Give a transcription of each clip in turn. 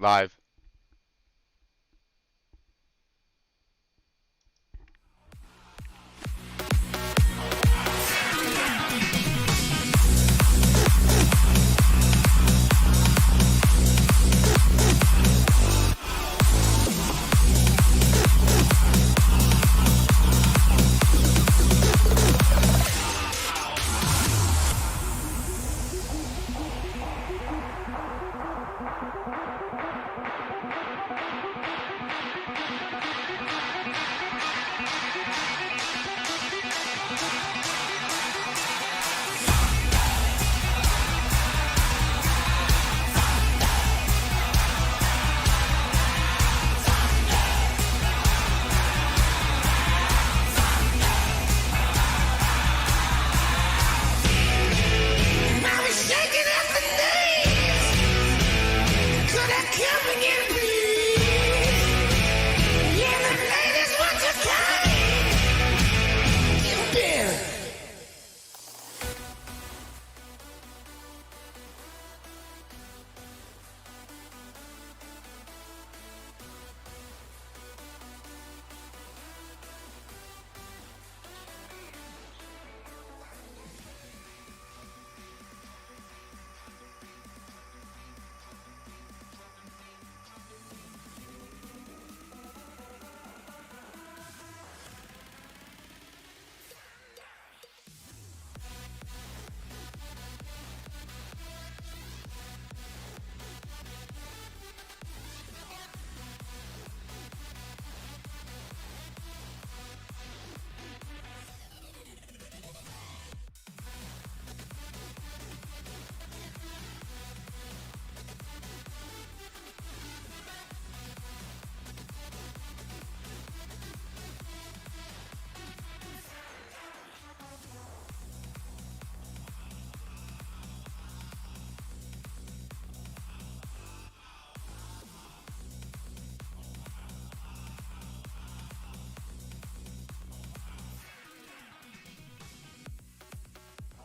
Live.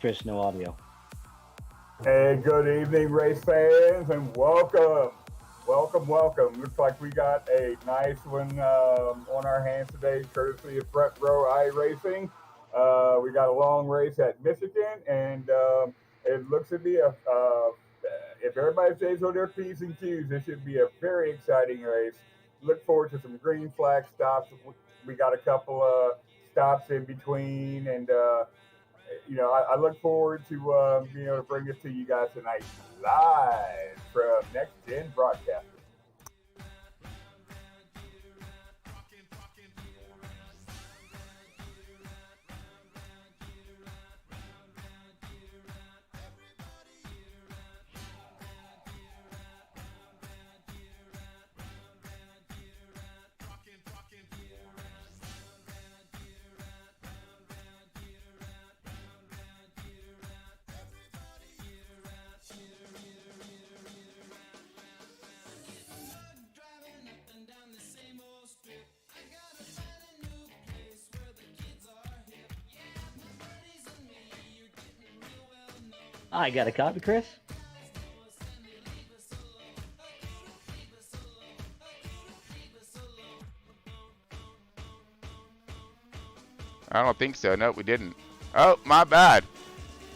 Chris, no audio. Hey, good evening, race fans, and welcome. Welcome. Looks like we got a nice one on our hands today, courtesy of Front Row iRacing. We got a long race at Michigan, and it looks to be if everybody stays on their P's and Q's, this should be a very exciting race. Look forward to some green flag stops. We got a couple of stops in between, and I look forward to being able to bring this to you guys tonight live from Next Gen Broadcasting. I got a copy, Chris. I don't think so. No, we didn't. Oh, my bad.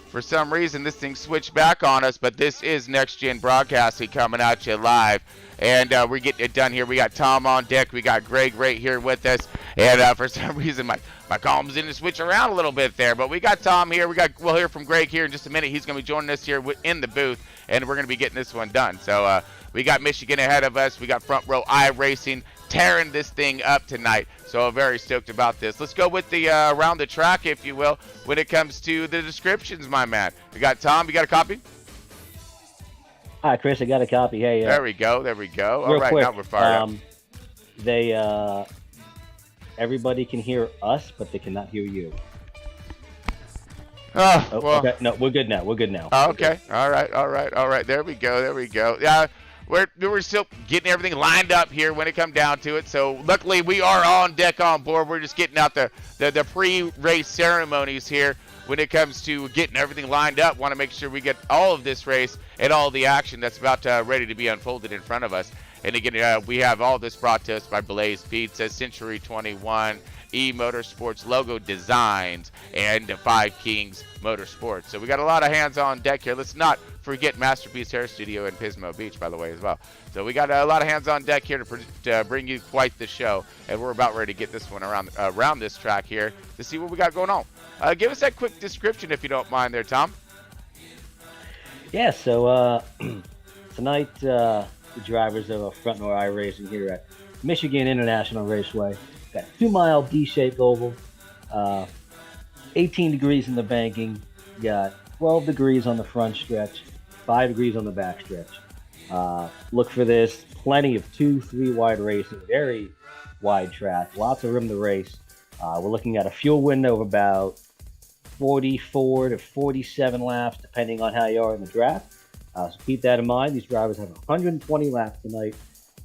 For some reason, this thing switched back on us, but this is Next Gen Broadcasting coming at you live. And we're getting it done here. We got Tom on deck. We got Greg right here with us. And for some reason, my columns didn't switch around a little bit there. But we got Tom here. We'll hear from Greg here in just a minute. He's going to be joining us here in the booth. And we're going to be getting this one done. So we got Michigan ahead of us. We got Front Row iRacing tearing this thing up tonight. So very stoked about this. Let's go with the around the track, if you will, when it comes to the descriptions, my man. We got Tom. You got a copy? Hi, Chris. I got a copy. Hey. There we go. All right, quick, now we're fired up. They everybody can hear us, but they cannot hear you. Oh, well. Okay. No, we're good now. Oh, okay. All right. There we go. Yeah. We're still getting everything lined up here when it comes down to it. So luckily we are on deck on board. We're just getting out the pre-race ceremonies here when it comes to getting everything lined up. Want to make sure we get all of this race and all the action that's about ready to be unfolded in front of us. And again, we have all this brought to us by Blaze Pizza, Century 21, Motorsports Logo Designs, and Five Kings Motorsports. So we got a lot of hands on deck here. Let's not forget Masterpiece Hair Studio in Pismo Beach, by the way, as well. So we got a lot of hands on deck here to bring you quite the show, and we're about ready to get this one around this track here to see what we got going on. Give us that quick description, if you don't mind there, Tom. Yeah, so tonight the drivers of Front Row iRacing here at Michigan International Raceway got a 2-mile D-shaped oval, 18 degrees in the banking, got 12 degrees on the front stretch, 5 degrees on the back stretch. Look for this, plenty of 2-3 wide racing, very wide track, lots of room to race. We're looking at a fuel window of about 44 to 47 laps, depending on how you are in the draft. So keep that in mind. These drivers have 120 laps tonight.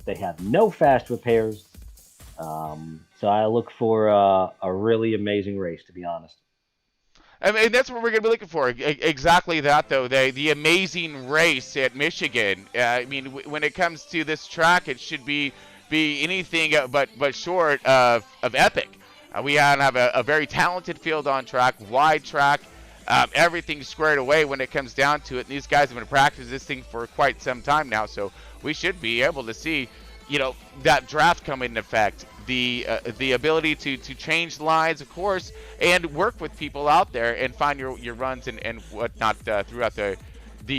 They have no fast repairs. So I look for a really amazing race, to be honest. I mean, that's what we're going to be looking for. Exactly that, though. The amazing race at Michigan. I mean, when it comes to this track, it should be anything but short of epic. We have a very talented field on track, wide track, everything squared away when it comes down to it. And these guys have been practicing this thing for quite some time now, so we should be able to see, that draft come into effect. The ability to change lines, of course, and work with people out there and find your runs and whatnot throughout the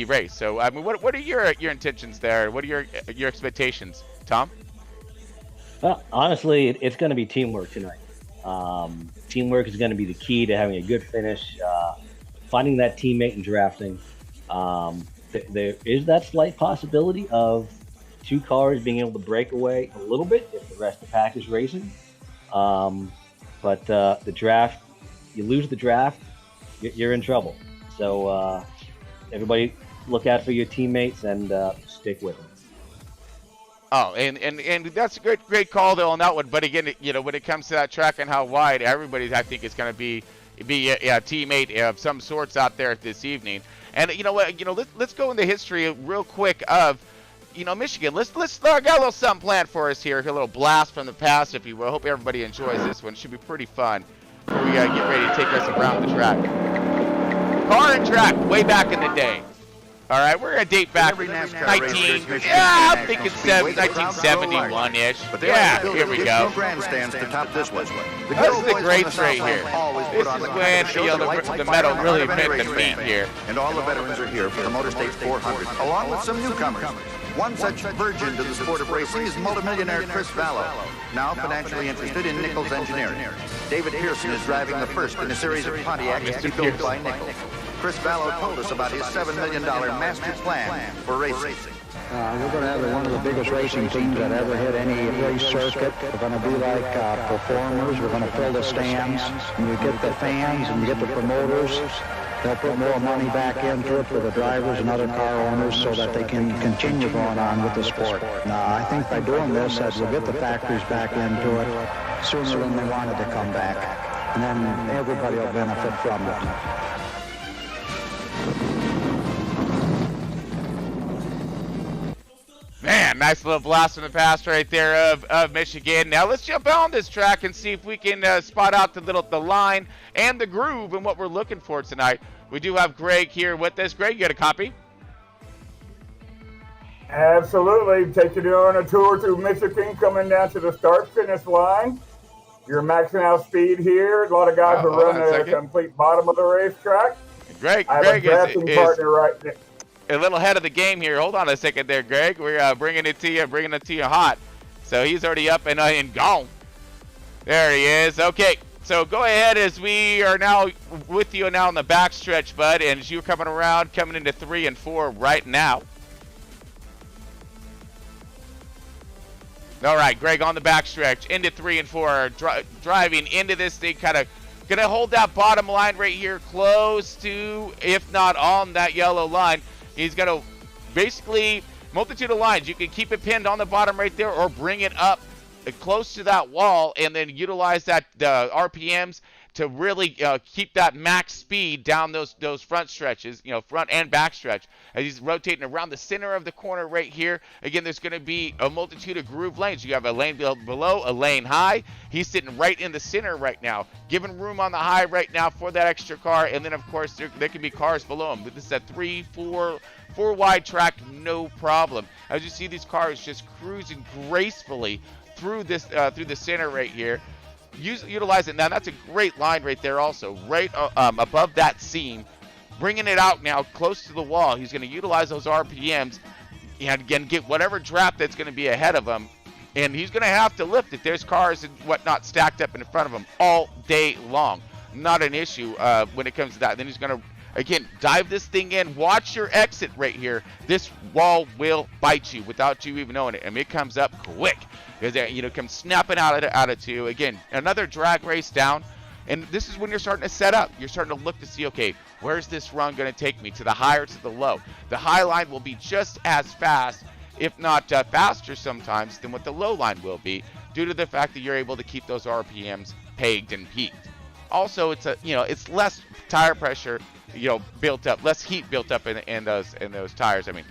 race. So, I mean, what are your intentions there? What are your expectations, Tom? Well, honestly, it's going to be teamwork tonight. Teamwork is going to be the key to having a good finish. Finding that teammate and drafting. There is that slight possibility of 2 cars being able to break away a little bit if the rest of the pack is racing. But the draft, you lose the draft, you're in trouble. So everybody look out for your teammates and stick with them. Oh, and that's a great call though on that one. But again, when it comes to that track and how wide, everybody I think is going to be a teammate of some sorts out there this evening. And let's go into history real quick of Michigan. Let's got a little something planned for us here. A little blast from the past, if you will. Hope everybody enjoys this one. It should be pretty fun. We get ready to take us around the track. Car and track way back in the day. All right, we're gonna date back 1971-ish. Yeah, here we go. Grandstands to top this one. This is the greats right here. This is when the metal really meant the meat here. And all the veterans are here for the Motor States 400, along with some newcomers. One such virgin to the sport of racing is multimillionaire Chris Vallow, now financially interested in Nichols Engineering. David Pearson is driving the first in a series of Pontiacs to be built by Nichols. Chris Vallow told us about his $7 million master plan for racing. We're going to have one of the biggest racing teams that ever hit any race circuit. We're going to be like performers. We're going to fill the stands. And you get the fans and you get the promoters. They'll put more money back into it for the drivers and other car owners so that they can continue going on with the sport. Now, I think by doing this, that we'll get the factories back into it sooner than they wanted to come back. And then everybody will benefit from it. Man, nice little blast from the past right there of Michigan. Now let's jump on this track and see if we can spot out the line and the groove and what we're looking for tonight. We do have Greg here with us. Greg, you got a copy? Absolutely. Take you on a tour through Michigan, coming down to the start-finish line. You're maxing out speed here. A lot of guys are running at the complete bottom of the racetrack. Greg I have a drafting partner right there. A little ahead of the game here. Hold on a second there, Greg. We're bringing it to you hot. So he's already up and gone. There he is. Okay, so go ahead as we are now with you now in the backstretch, bud, and as you're coming around, coming into 3 and 4 right now. All right, Greg on the backstretch into 3 and 4, driving into this thing, kind of gonna hold that bottom line right here, close to, if not on that yellow line. He's going to basically multitude of lines. You can keep it pinned on the bottom right there or bring it up close to that wall and then utilize that RPMs to really keep that max speed down those front stretches, front and back stretch, as he's rotating around the center of the corner right here. Again, there's going to be a multitude of groove lanes. You have a lane below, a lane high. He's sitting right in the center right now, giving room on the high right now for that extra car. And then, of course, there can be cars below him. This is a 3-4 wide track, no problem. As you see these cars just cruising gracefully through the center right here. Utilize it. Now that's a great line right there also, right above that seam, bringing it out now close to the wall. He's going to utilize those RPMs and again get whatever draft that's going to be ahead of him, and he's going to have to lift it. There's cars and whatnot stacked up in front of him all day long. Not an issue when it comes to that. Then he's going to again dive this thing in. Watch your exit right here. This wall will bite you without you even knowing it. I mean, it comes up quick. Comes snapping out of two. Again, another drag race down. And this is when you're starting to set up. You're starting to look to see, okay, where's this run going to take me? To the high or to the low? The high line will be just as fast, if not faster sometimes, than what the low line will be, due to the fact that you're able to keep those RPMs pegged and peaked. Also, it's less tire pressure, built up, less heat built up in those tires. I mean.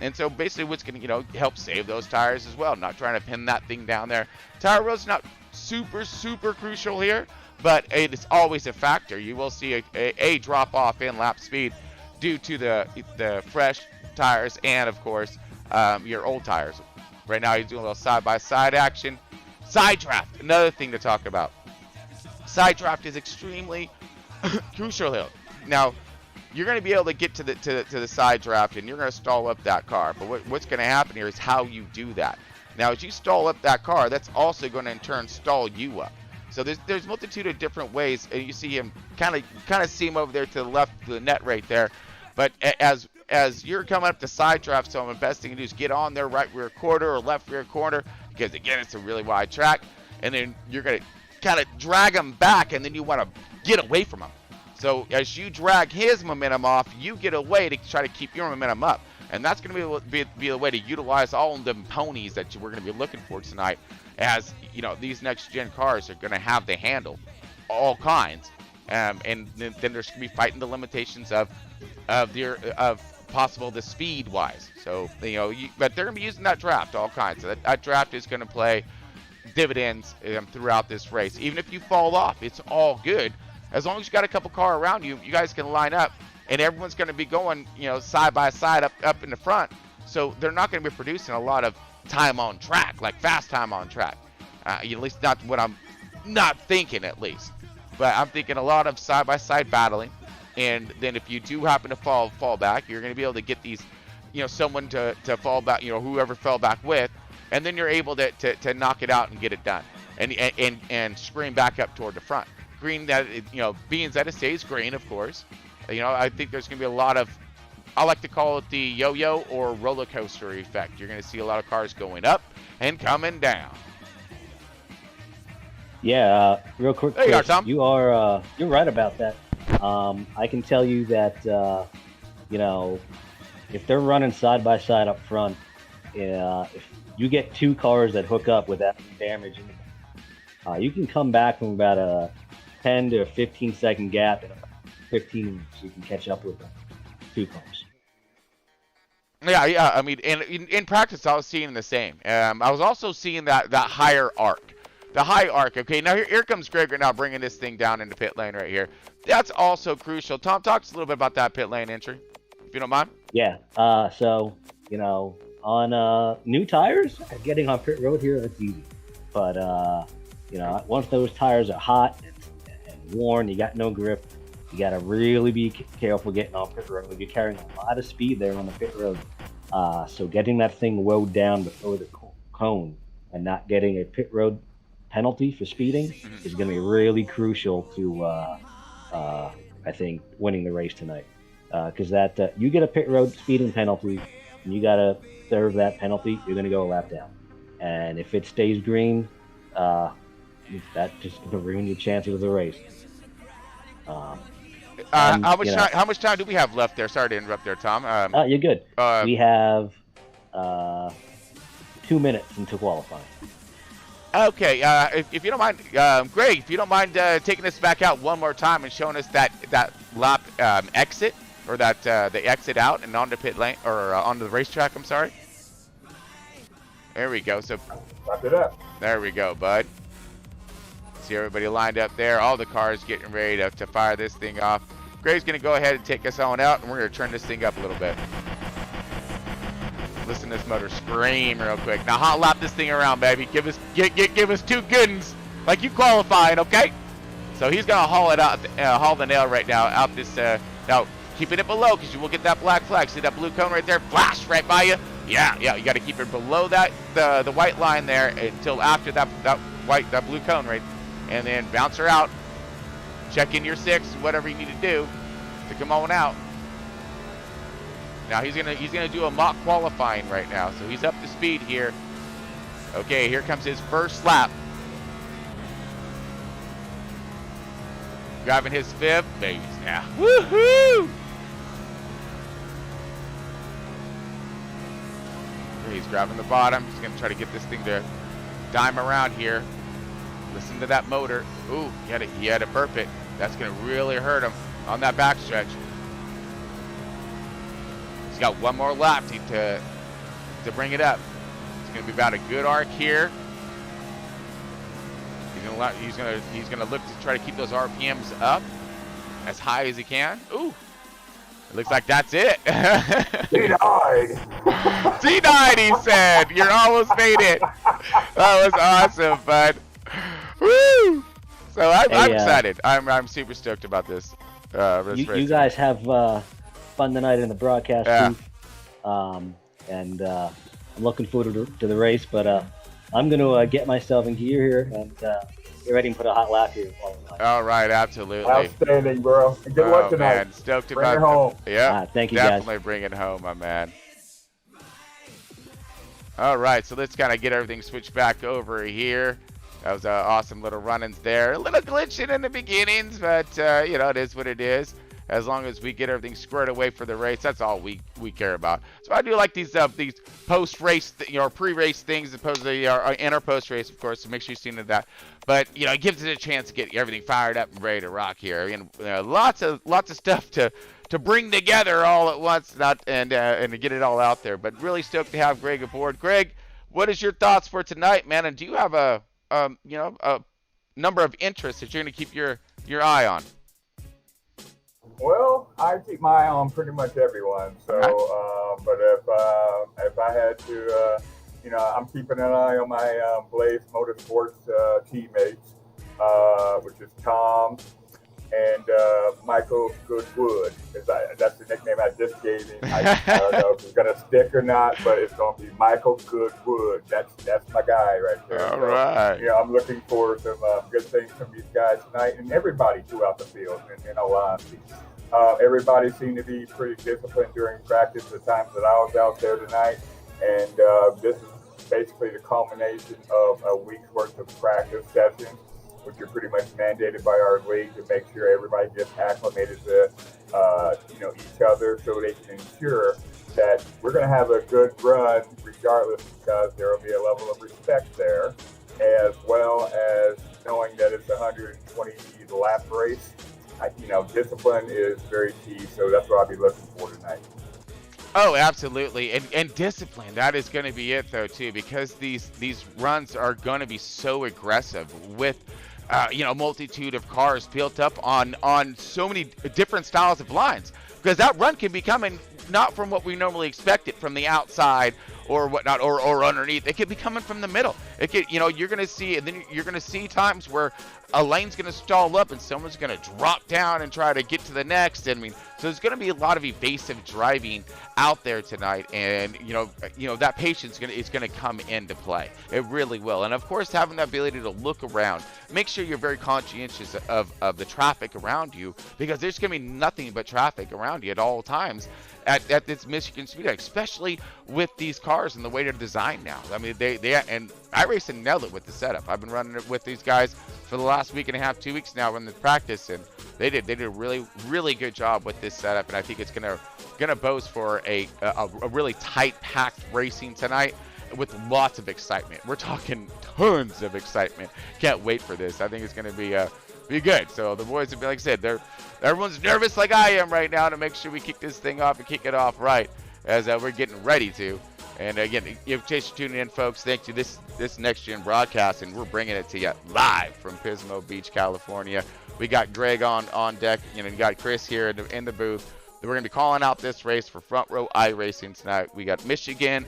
And so basically what's going to, help save those tires as well. Not trying to pin that thing down there. Tire road's not super, super crucial here, but it is always a factor. You will see a drop off in lap speed due to the fresh tires and, of course, your old tires. Right now he's doing a little side-by-side action. Side draft, another thing to talk about. Side draft is extremely crucial here. Now, you're going to be able to get to the side draft, and you're going to stall up that car. But what's going to happen here is how you do that. Now, as you stall up that car, that's also going to in turn stall you up. So there's multitude of different ways, and you see him kind of see him over there to the left of the net right there. But as you're coming up the side draft, so the best thing to do is get on their right rear quarter or left rear corner, because again, it's a really wide track, and then you're going to kind of drag him back, and then you want to get away from him. So as you drag his momentum off, you get away to try to keep your momentum up. And that's going to be the way to utilize all of the ponies that we're going to be looking for tonight. As, these next-gen cars are going to have to handle all kinds. And then there's going to be fighting the limitations of possible the speed-wise. So, but they're going to be using that draft, all kinds. So that draft is going to play dividends throughout this race. Even if you fall off, it's all good. As long as you got a couple car around you, you guys can line up, and everyone's going to be going, side by side up in the front. So they're not going to be producing a lot of time on track, like fast time on track. At least not what I'm not thinking, at least. But I'm thinking a lot of side by side battling, and then if you do happen to fall back, you're going to be able to get these, someone to fall back, whoever fell back with, and then you're able to knock it out and get it done, and scream back up toward the front. Green, that being that it stays green, of course. I think there's going to be a lot of, I like to call it the yo-yo or roller coaster effect. You're going to see a lot of cars going up and coming down. Yeah, real quick, there you are, Tom. You're right about that. I can tell you that if they're running side by side up front, if you get two cars that hook up without damage, you can come back from about a 10 to 15 second gap in 15 minutes. You can catch up with them. Two cars. Yeah. I mean, in practice, I was seeing the same. I was also seeing that higher arc. The high arc. Okay, now here comes Greg right now, bringing this thing down into pit lane right here. That's also crucial. Tom, talk to us a little bit about that pit lane entry, if you don't mind. Yeah. So, on new tires, getting on pit road here, that's easy. But, once those tires are hot and worn, you got no grip, you got to really be careful getting on pit road. You're carrying a lot of speed there on the pit road. So getting that thing rode down before the cone and not getting a pit road penalty for speeding is going to be really crucial to, I think, winning the race tonight. Because you get a pit road speeding penalty, and you got to serve that penalty, you're going to go a lap down. And if it stays green, that just going to ruin your chances of the race. How much time do we have left there? Sorry to interrupt there, Tom. You're good. We have 2 minutes until qualifying. Okay, if you don't mind, Greg, if you don't mind taking us back out one more time and showing us that lap exit, or that the exit out and onto pit lane, or onto the racetrack. I'm sorry. There we go. So Wrap it up. there we go, bud. See everybody lined up there. All the cars getting ready to fire this thing off. Greg's gonna go ahead and take us on out, and we're gonna turn this thing up a little bit. Listen to this motor scream real quick. Now hot lap this thing around, baby. Give us two good ones, like you qualifying, okay? So he's gonna haul it out, haul the nail right now out this. Now keeping it below, because you will get that black flag. See that blue cone right there? Flash right by you. Yeah. You got to keep it below that the white line there until after that blue cone right, and then bounce her out. Check in your six, whatever you need to do to come on out. Now he's gonna do a mock qualifying right now, so he's up to speed here. Okay, here comes his first lap. Driving his fifth phase now. Woohoo! He's grabbing the bottom. He's gonna try to get this thing to dime around here. Listen to that motor. Ooh, he had to burp it. That's gonna really hurt him on that backstretch. He's got one more lap to bring it up. It's gonna be about a good arc here. He's gonna look to try to keep those RPMs up as high as he can. Ooh, it looks like that's it. Denied. Denied, he said. You almost made it. That was awesome, bud. Woo! So I'm excited. I'm super stoked about this. You guys have fun tonight in the broadcast booth, and I'm looking forward to the race. But I'm going to get myself in gear here and get ready and put a hot lap here. All right, absolutely. Outstanding, bro. And good luck tonight. Man, stoked Bring about it home. Yeah, thank you, definitely guys. bring it home, my man. All right, so let's kind of get everything switched back over here. That was awesome little run-ins there. A little glitching in the beginnings, but it is what it is. As long as we get everything squared away for the race, that's all we care about. So I do like these post-race, pre-race things, as opposed to our post-race, of course. So make sure you see into that. But it gives it a chance to get everything fired up and ready to rock here. And lots of stuff to bring together all at once, and to get it all out there. But really stoked to have Greg aboard. Greg, what is your thoughts for tonight, man? And do you have a number of interests that you're going to keep your eye on? Well, I keep my eye on pretty much everyone. So, but if I had to, I'm keeping an eye on my Blaze Motorsports teammates, which is Tom and Michael Goodwood. That's the nickname I just gave him. I don't know if it's gonna stick or not, but it's gonna be Michael Goodwood. That's my guy right there. All right. Yeah, I'm looking for some good things from these guys tonight, and everybody throughout the field. In all honesty, everybody seemed to be pretty disciplined during practice. The times that I was out there tonight, and this is basically the culmination of a week's worth of practice sessions, which are pretty much mandated by our league to make sure everybody gets acclimated to, each other, so they can ensure that we're going to have a good run regardless, because there will be a level of respect there, as well as knowing that it's a 120 lap race. Discipline is very key, so that's what I'll be looking for tonight. Oh, absolutely. And discipline, that is going to be it, though, too, because these runs are going to be so aggressive with multitude of cars built up on so many different styles of lines, because that run can be coming not from what we normally expect it from the outside or whatnot, or underneath. It could be coming from the middle. It could, you're going to see, and then you're going to see times where a lane's going to stall up and someone's going to drop down and try to get to the next. So there's going to be a lot of evasive driving out there tonight, and that patience is going to come into play. It really will. And of course, having the ability to look around, make sure you're very conscientious of the traffic around you, because there's going to be nothing but traffic around you at all times at this Michigan Speedway, especially with these cars and the way they're designed now. I mean, they and iRacing nailed it with the setup. I've been running it with these guys for the last week and a half, 2 weeks now in the practice, and they did a really, really good job with this setup, and I think it's gonna boast for a really tight, packed racing tonight. with lots of excitement. We're talking tons of excitement. Can't wait for this. I think it's going to be good. So the boys, like I said, everyone's nervous like I am right now to make sure we kick this thing off and kick it off right as we're getting ready to. And again, in case you're tuning in, folks, thank you. This Next Gen broadcast, and we're bringing it to you live from Pismo Beach, California. We got Greg on deck. You got Chris here in the booth. We're going to be calling out this race for Front Row iRacing tonight. We got Michigan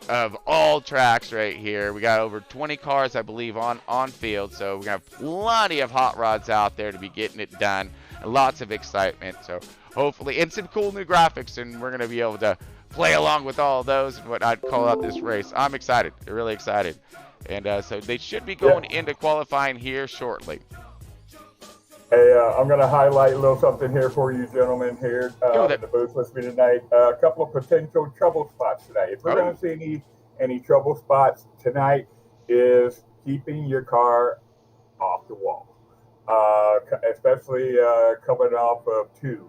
of all tracks right here. We got over 20 cars, I believe, on field. So we're going to have plenty of hot rods out there to be getting it done. And lots of excitement. So hopefully, and some cool new graphics, and we're going to be able to play along with all of those and what I'd call out this race. I'm excited. Really excited. And so they should be going into qualifying here shortly. Hey, I'm going to highlight a little something here for you gentlemen here in the booth with me tonight. A couple of potential trouble spots tonight. If we're going to see any trouble spots tonight, is keeping your car off the wall, especially coming off of 2.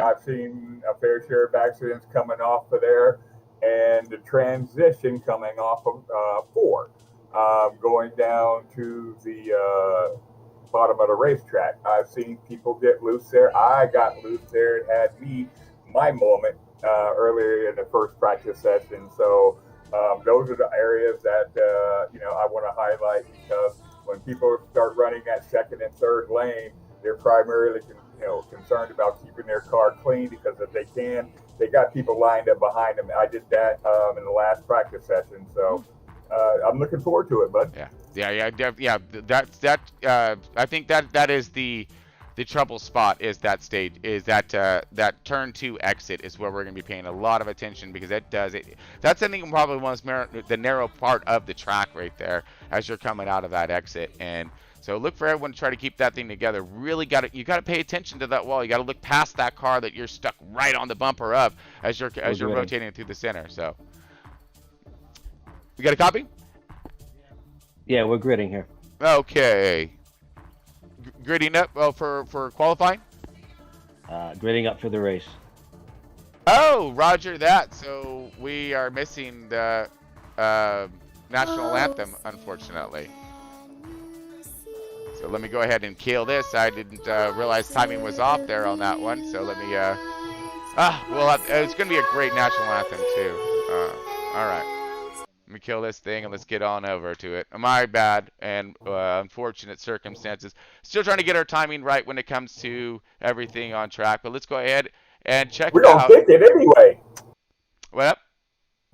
I've seen a fair share of accidents coming off of there, and the transition coming off of 4, going down to the bottom of the racetrack. I've seen people get loose there. I got loose there. It had my moment earlier in the first practice session. So those are the areas that I want to highlight, because when people start running that second and third lane, they're primarily concerned about keeping their car clean, because if they got people lined up behind them. I did that in the last practice session. So I'm looking forward to it, bud. Yeah. I think that is the trouble spot, is that stage, is that turn 2 exit is where we're going to be paying a lot of attention, because that's I think probably one of the narrow part of the track right there as you're coming out of that exit. And so look for everyone to try to keep that thing together. Really you got to pay attention to that wall. You got to look past that car that you're stuck right on the bumper of as you're rotating through the center. So you got a copy? Yeah, we're gridding here. Okay. Gridding up for qualifying? Gridding up for the race. Oh, roger that. So we are missing the national anthem, unfortunately. So let me go ahead and kill this. I didn't realize timing was off there on that one. So let me, it's going to be a great national anthem too. All right. Let me kill this thing and let's get on over to it. My bad and unfortunate circumstances. Still trying to get our timing right when it comes to everything on track. But let's go ahead and check it out. We're going to pick it anyway. What?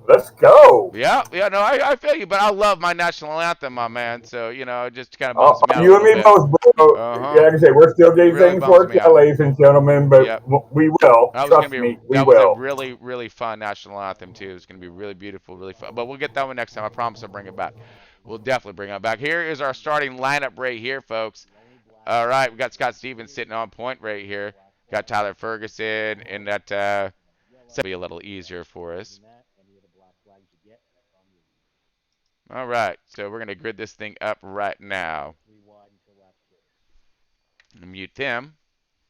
Let's go. Yeah, no, I feel you, but I love my national anthem, my man. So, just kind of bums me out you and me both, bro. Yeah, like I say, we're still getting things worked out, ladies and gentlemen, but we will. Trust me, we will. That was a really, really fun national anthem, too. It's going to be really beautiful, really fun. But we'll get that one next time. I promise I'll bring it back. We'll definitely bring it back. Here is our starting lineup right here, folks. All right, we got Scott Stevens sitting on point right here. Got Tyler Ferguson, and that'll be a little easier for us. All right, so we're going to grid this thing up right now. Mute him.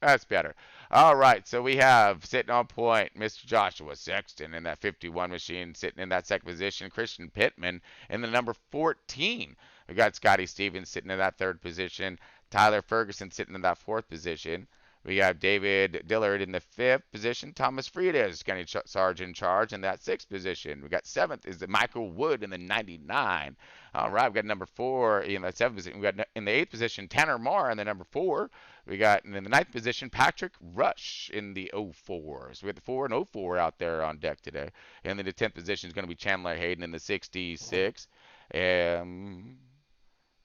That's better. All right, so we have sitting on point Mr. Joshua Sexton in that 51 machine, sitting in that second position. Christian Pittman in the number 14. We got Scotty Stevens sitting in that third position. Tyler Ferguson sitting in that fourth position. We have David Dillard in the 5th position. Thomas Frieda, Gunny Sarge in charge in that 6th position. We got 7th is the Michael Wood in the 99. All right, we got number 4 in the 7th position. We got in the 8th position Tanner Marr in the number 4. We got in the 9th position Patrick Rush in the 04. So we got the 4 and 04 out there on deck today. And then the 10th position is going to be Chandler Hayden in the 66. Let's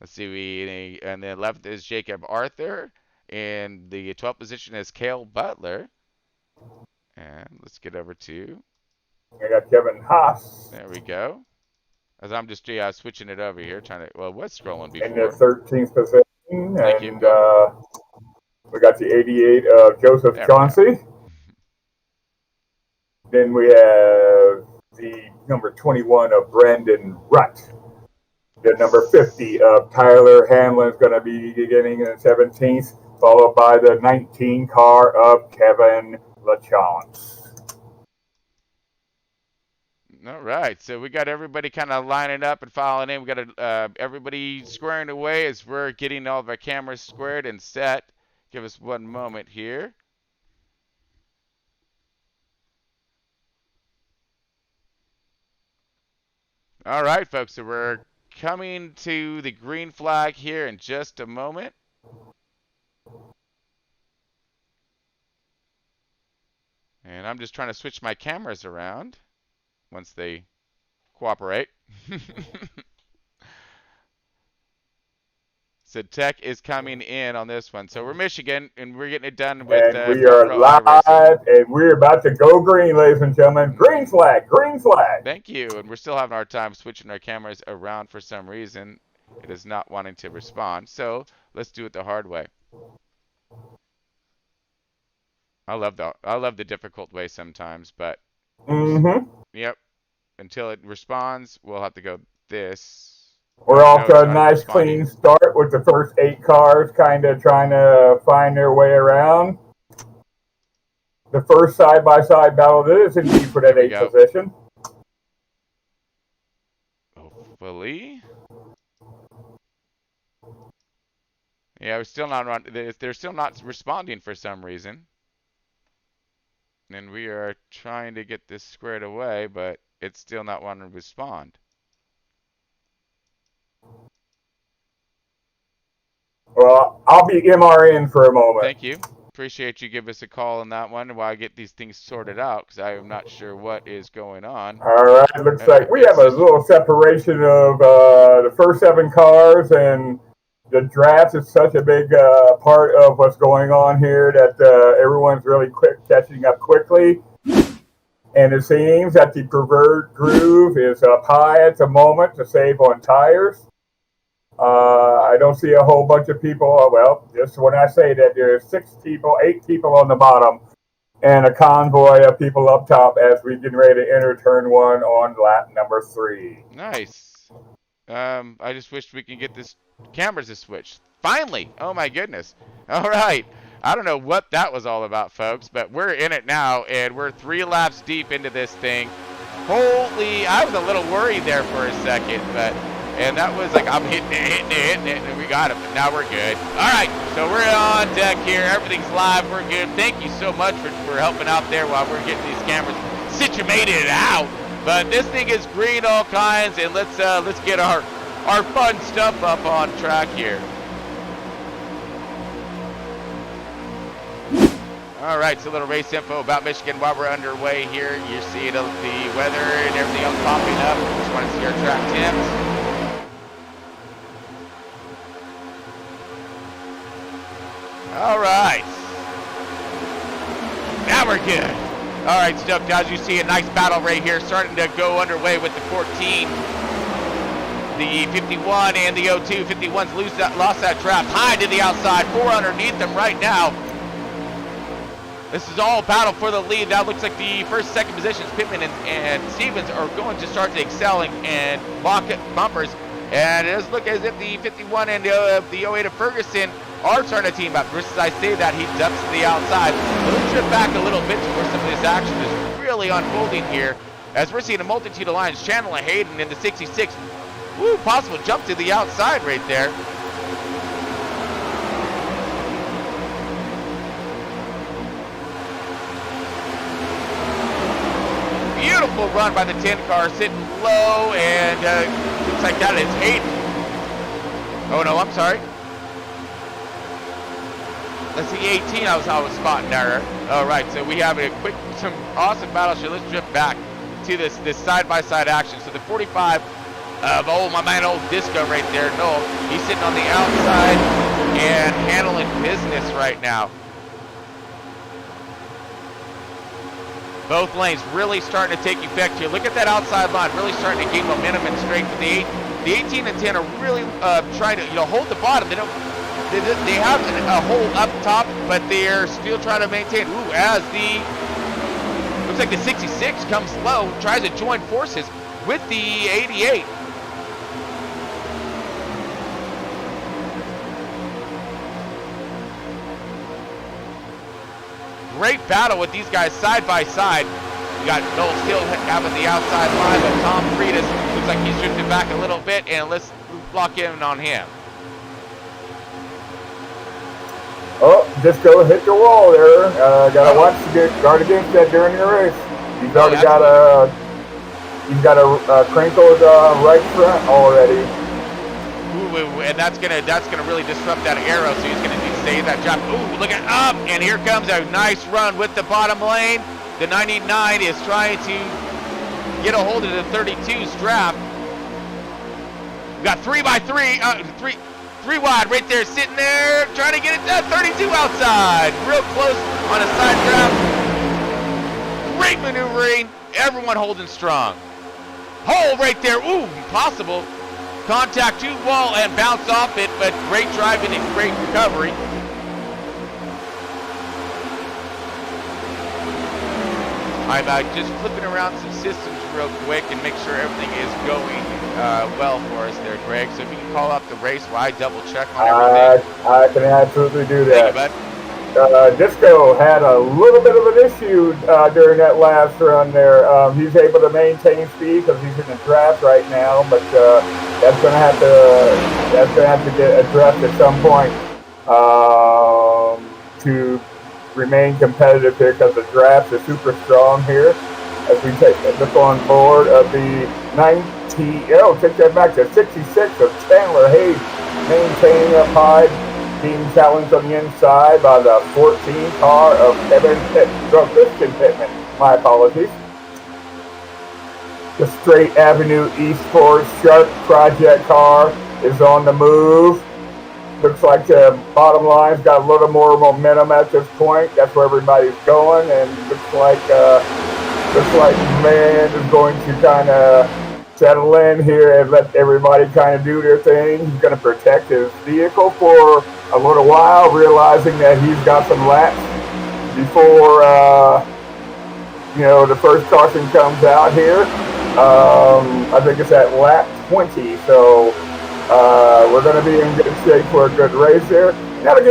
see, and the 11th is Jacob Arthur. And the 12th position is Cale Butler. And let's get over to... I got Kevin Haas. There we go. As I'm just switching it over here, trying to... Well, what's scrolling before? In the 13th position. Thank you. We got the 88 of Joseph Chauncey. Then we have the number 21 of Brandon Rutt. The number 50 of Tyler Hamlin is going to be beginning in the 17th. Followed by the 19 car of Kevin LaChance. All right, so we got everybody kind of lining up and filing in. We got everybody squaring away as we're getting all of our cameras squared and set. Give us one moment here. All right, folks, so we're coming to the green flag here in just a moment. And I'm just trying to switch my cameras around once they cooperate. So Tech is coming in on this one. So we're Michigan, and we're getting it done with And we Front are Row iRacing. live, and we're about to go green, ladies and gentlemen. Green flag, green flag. Thank you. And we're still having our time switching our cameras around for some reason. It is not wanting to respond. So let's do it the hard way. I love the difficult way sometimes, but yep. Until it responds, we'll have to go this. We're off No, to it's a not nice responding. clean start with the first 8 cars kind of trying to find their way around. The first side-by-side battle is indeed for that Here we 8th go. position. Hopefully. Yeah, we're still not. They're still not responding for some reason. And we are trying to get this squared away, but it's still not wanting to respond. Well, I'll be MRN for a moment. Thank you. Appreciate you giving us a call on that one while I get these things sorted out, because I am not sure what is going on. All right, looks like we have a little separation of the first 7 cars, and the draft is such a big part of what's going on here that everyone's really catching up quickly. And it seems that the preferred groove is up high at the moment to save on tires. I don't see a whole bunch of people. Well, just when I say that there's 8 people on the bottom, and a convoy of people up top as we get ready to enter turn 1 on lap number 3. Nice. I just wish we could get this cameras to switch. Finally! Oh my goodness. All right. I don't know what that was all about, folks, but we're in it now, and we're 3 laps deep into this thing. Holy, I was a little worried there for a second, and that was like, I'm hitting it, and we got it, but now we're good. All right, so we're on deck here. Everything's live. We're good. Thank you so much for helping out there while we're getting these cameras situated out. But this thing is green all kinds, and let's get our fun stuff up on track here. All right, so a little race info about Michigan while we're underway here. You see the weather and everything else popping up. Just want to see our track temps. All right. Now we're good. All right, stuff, guys. You see a nice battle right here starting to go underway with the 14. The 51 and the 02. 51's lost that draft high to the outside. 4 underneath them right now. This is all battle for the lead. That looks like the first, second positions, Pittman and Stevens, are going to start to excelling and lock bumpers. And it does look as if the 51 and the 08 of Ferguson are starting to team up. Just as I say that, he ducks to the outside. Let's trip back a little bit to where some of this action is really unfolding here. As we're seeing a multitude of lines, Chandler Hayden in the 66. Woo, possible jump to the outside right there. Beautiful run by the 10 car, sitting low, and looks like that is Hayden. Oh no, I'm sorry. That's the 18 I was spotting there. All right, so we have some awesome battles here. Let's drift back to this side-by-side action. So the 45 of my man old Disco right there, Noel, he's sitting on the outside and handling business right now. Both lanes really starting to take effect here. Look at that outside line, really starting to gain momentum and strength. The 18 and 10 are really trying to hold the bottom. They have a hole up top, but they're still trying to maintain. Ooh, as looks like the 66 comes low, tries to join forces with the 88. Great battle with these guys side by side. We got Noel still having the outside line, but Tom Freitas looks like he's drifted back a little bit, and let's lock in on him. Oh, Disco hit the wall there. Gotta watch to get guard against that during the race. He's already got a crinkled right front already. Ooh, and that's gonna really disrupt that arrow. So he's gonna stay that job. Ooh, look at up, and here comes a nice run with the bottom lane. The 99 is trying to get a hold of the 32 strap. We got 3x3, three wide right there, sitting there, trying to get it to 32 outside. Real close on a side draft. Great maneuvering. Everyone holding strong. Hole right there. Ooh, impossible. Contact to wall and bounce off it, but great driving and great recovery. I'm just flipping around some systems real quick and make sure everything is going well for us there, Greg. So if you can call up the race while I double check on everything. I can absolutely do that. Thank you, bud. Disco had a little bit of an issue during that last run there. He's able to maintain speed because he's in the draft right now, but that's gonna have to get addressed at some point to remain competitive here, because the draft is super strong here. As we take a look on board of the 66 of Chandler Hayes, maintaining up high, being challenged on the inside by the 14 car of Christian Pittman. My apologies. The Straight Avenue Esports Shark Project car is on the move. Looks like the bottom line's got a little more momentum at this point. That's where everybody's going, and looks like man is going to kind of settle in here and let everybody kind of do their thing. He's going to protect his vehicle for a little while, realizing that he's got some laps before the first caution comes out here. I think it's at lap 20, so we're going to be in good shape for a good race here. Got to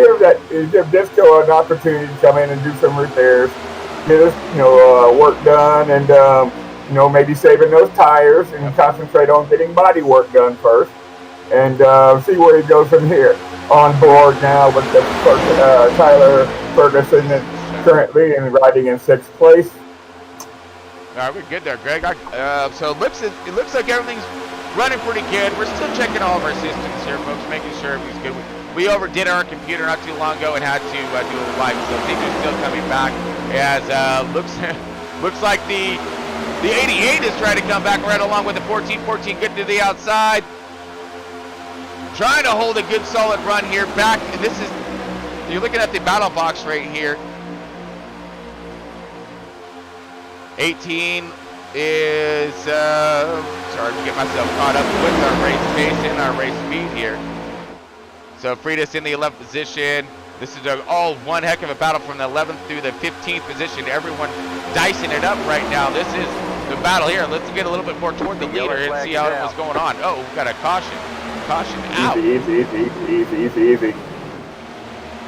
give Disco an opportunity to come in and do some repairs, get us work done, and maybe saving those tires and concentrate on getting body work done first, and see where he goes from here. On board now with the Tyler Ferguson currently and riding in 6th place. All right, we're good there, Greg. So it looks like everything's running pretty good. We're still checking all of our systems here, folks, making sure everything's good. We overdid our computer not too long ago and had to do a wipe, so things are still coming back. As looks like the 88 is trying to come back right along with the 14 good to the outside. Trying to hold a good solid run here back. You're looking at the battle box right here. 18 is sorry to get myself caught up with our race pace and our race speed here. So Freitas in the 11th position. This is all one heck of a battle from the 11th through the 15th position. Everyone dicing it up right now. This is the battle here. Let's get a little bit more toward the leader and see how it was going on. Oh, we've got a caution. Caution out. Easy.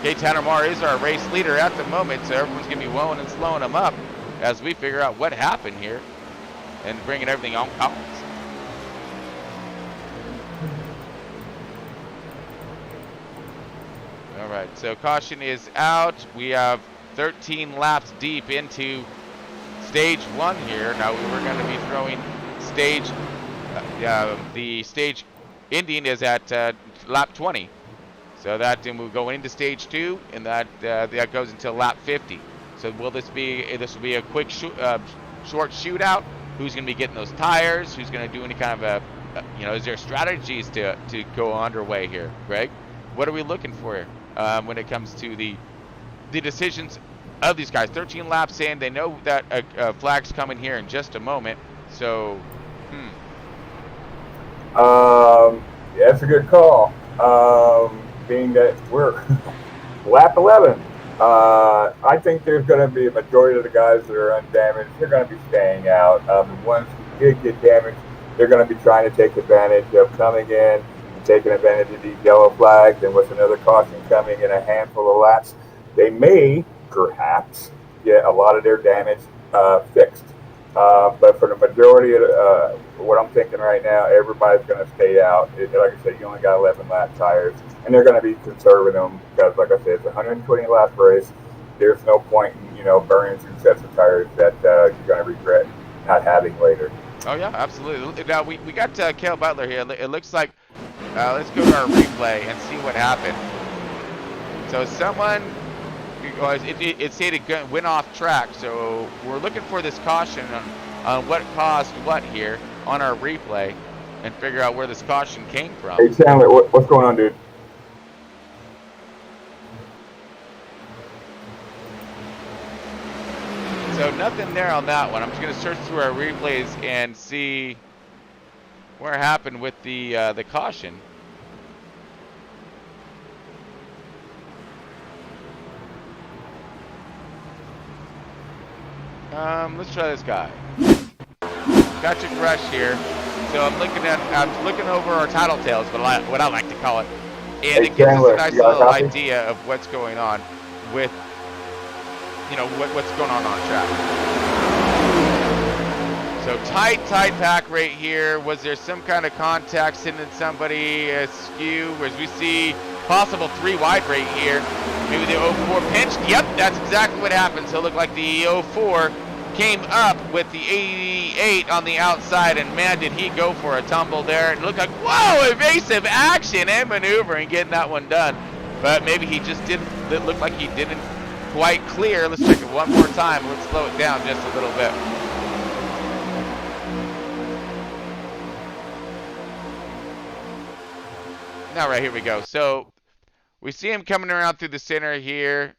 Okay, Tanner Marr is our race leader at the moment, so everyone's going to be wowing and slowing him up as we figure out what happened here and bringing everything on balance. All right, so caution is out. We have 13 laps deep into stage 1 here. Now we're going to be throwing stage, the stage ending is at lap 20. So that we're going into stage 2, and that goes until lap 50. So this will be a quick short shootout? Who's going to be getting those tires? Who's going to do any kind of is there strategies to go underway here, Greg? What are we looking for here when it comes to the decisions of these guys? 13 laps in, they know that a flag's coming here in just a moment. So, that's a good call. Being that we're lap 11. I think there's going to be a majority of the guys that are undamaged. They're going to be staying out. The ones who did get damaged, they're going to be trying to take advantage of coming in and taking advantage of these yellow flags. And with another caution coming in a handful of laps, they may perhaps get a lot of their damage fixed. But for the majority of what I'm thinking right now, everybody's going to stay out. Like I said, you only got 11 lap tires, and they're going to be conserving them because, like I said, it's a 120 lap race. There's no point in burning 2 sets of tires that you're going to regret not having later. Oh yeah, absolutely. Now we got Cale Butler here. It looks like let's go to our replay and see what happened. So someone, it said it went off track. So we're looking for this caution on what caused what here on our replay and figure out where this caution came from. Hey Chandler, what's going on, dude? So nothing there on that one. I'm just gonna search through our replays and see where it happened with the caution. Let's try this guy. Got your brush here. So I'm looking over our title tails, what I like to call it, and it gives us a nice little idea of what's going on with, what's going on track. So tight pack right here. Was there some kind of contact sending somebody askew? As we see possible 3 wide right here. Maybe the 04 pinched. Yep, that's exactly what happened. So it looked like the 04 came up with the 88 on the outside, and man, did he go for a tumble there. It looked like, whoa, evasive action and maneuvering, getting that one done. But maybe he just didn't, it looked like he didn't quite clear. Let's check it one more time. Let's slow it down just a little bit. Now, right, here we go. So we see him coming around through the center here.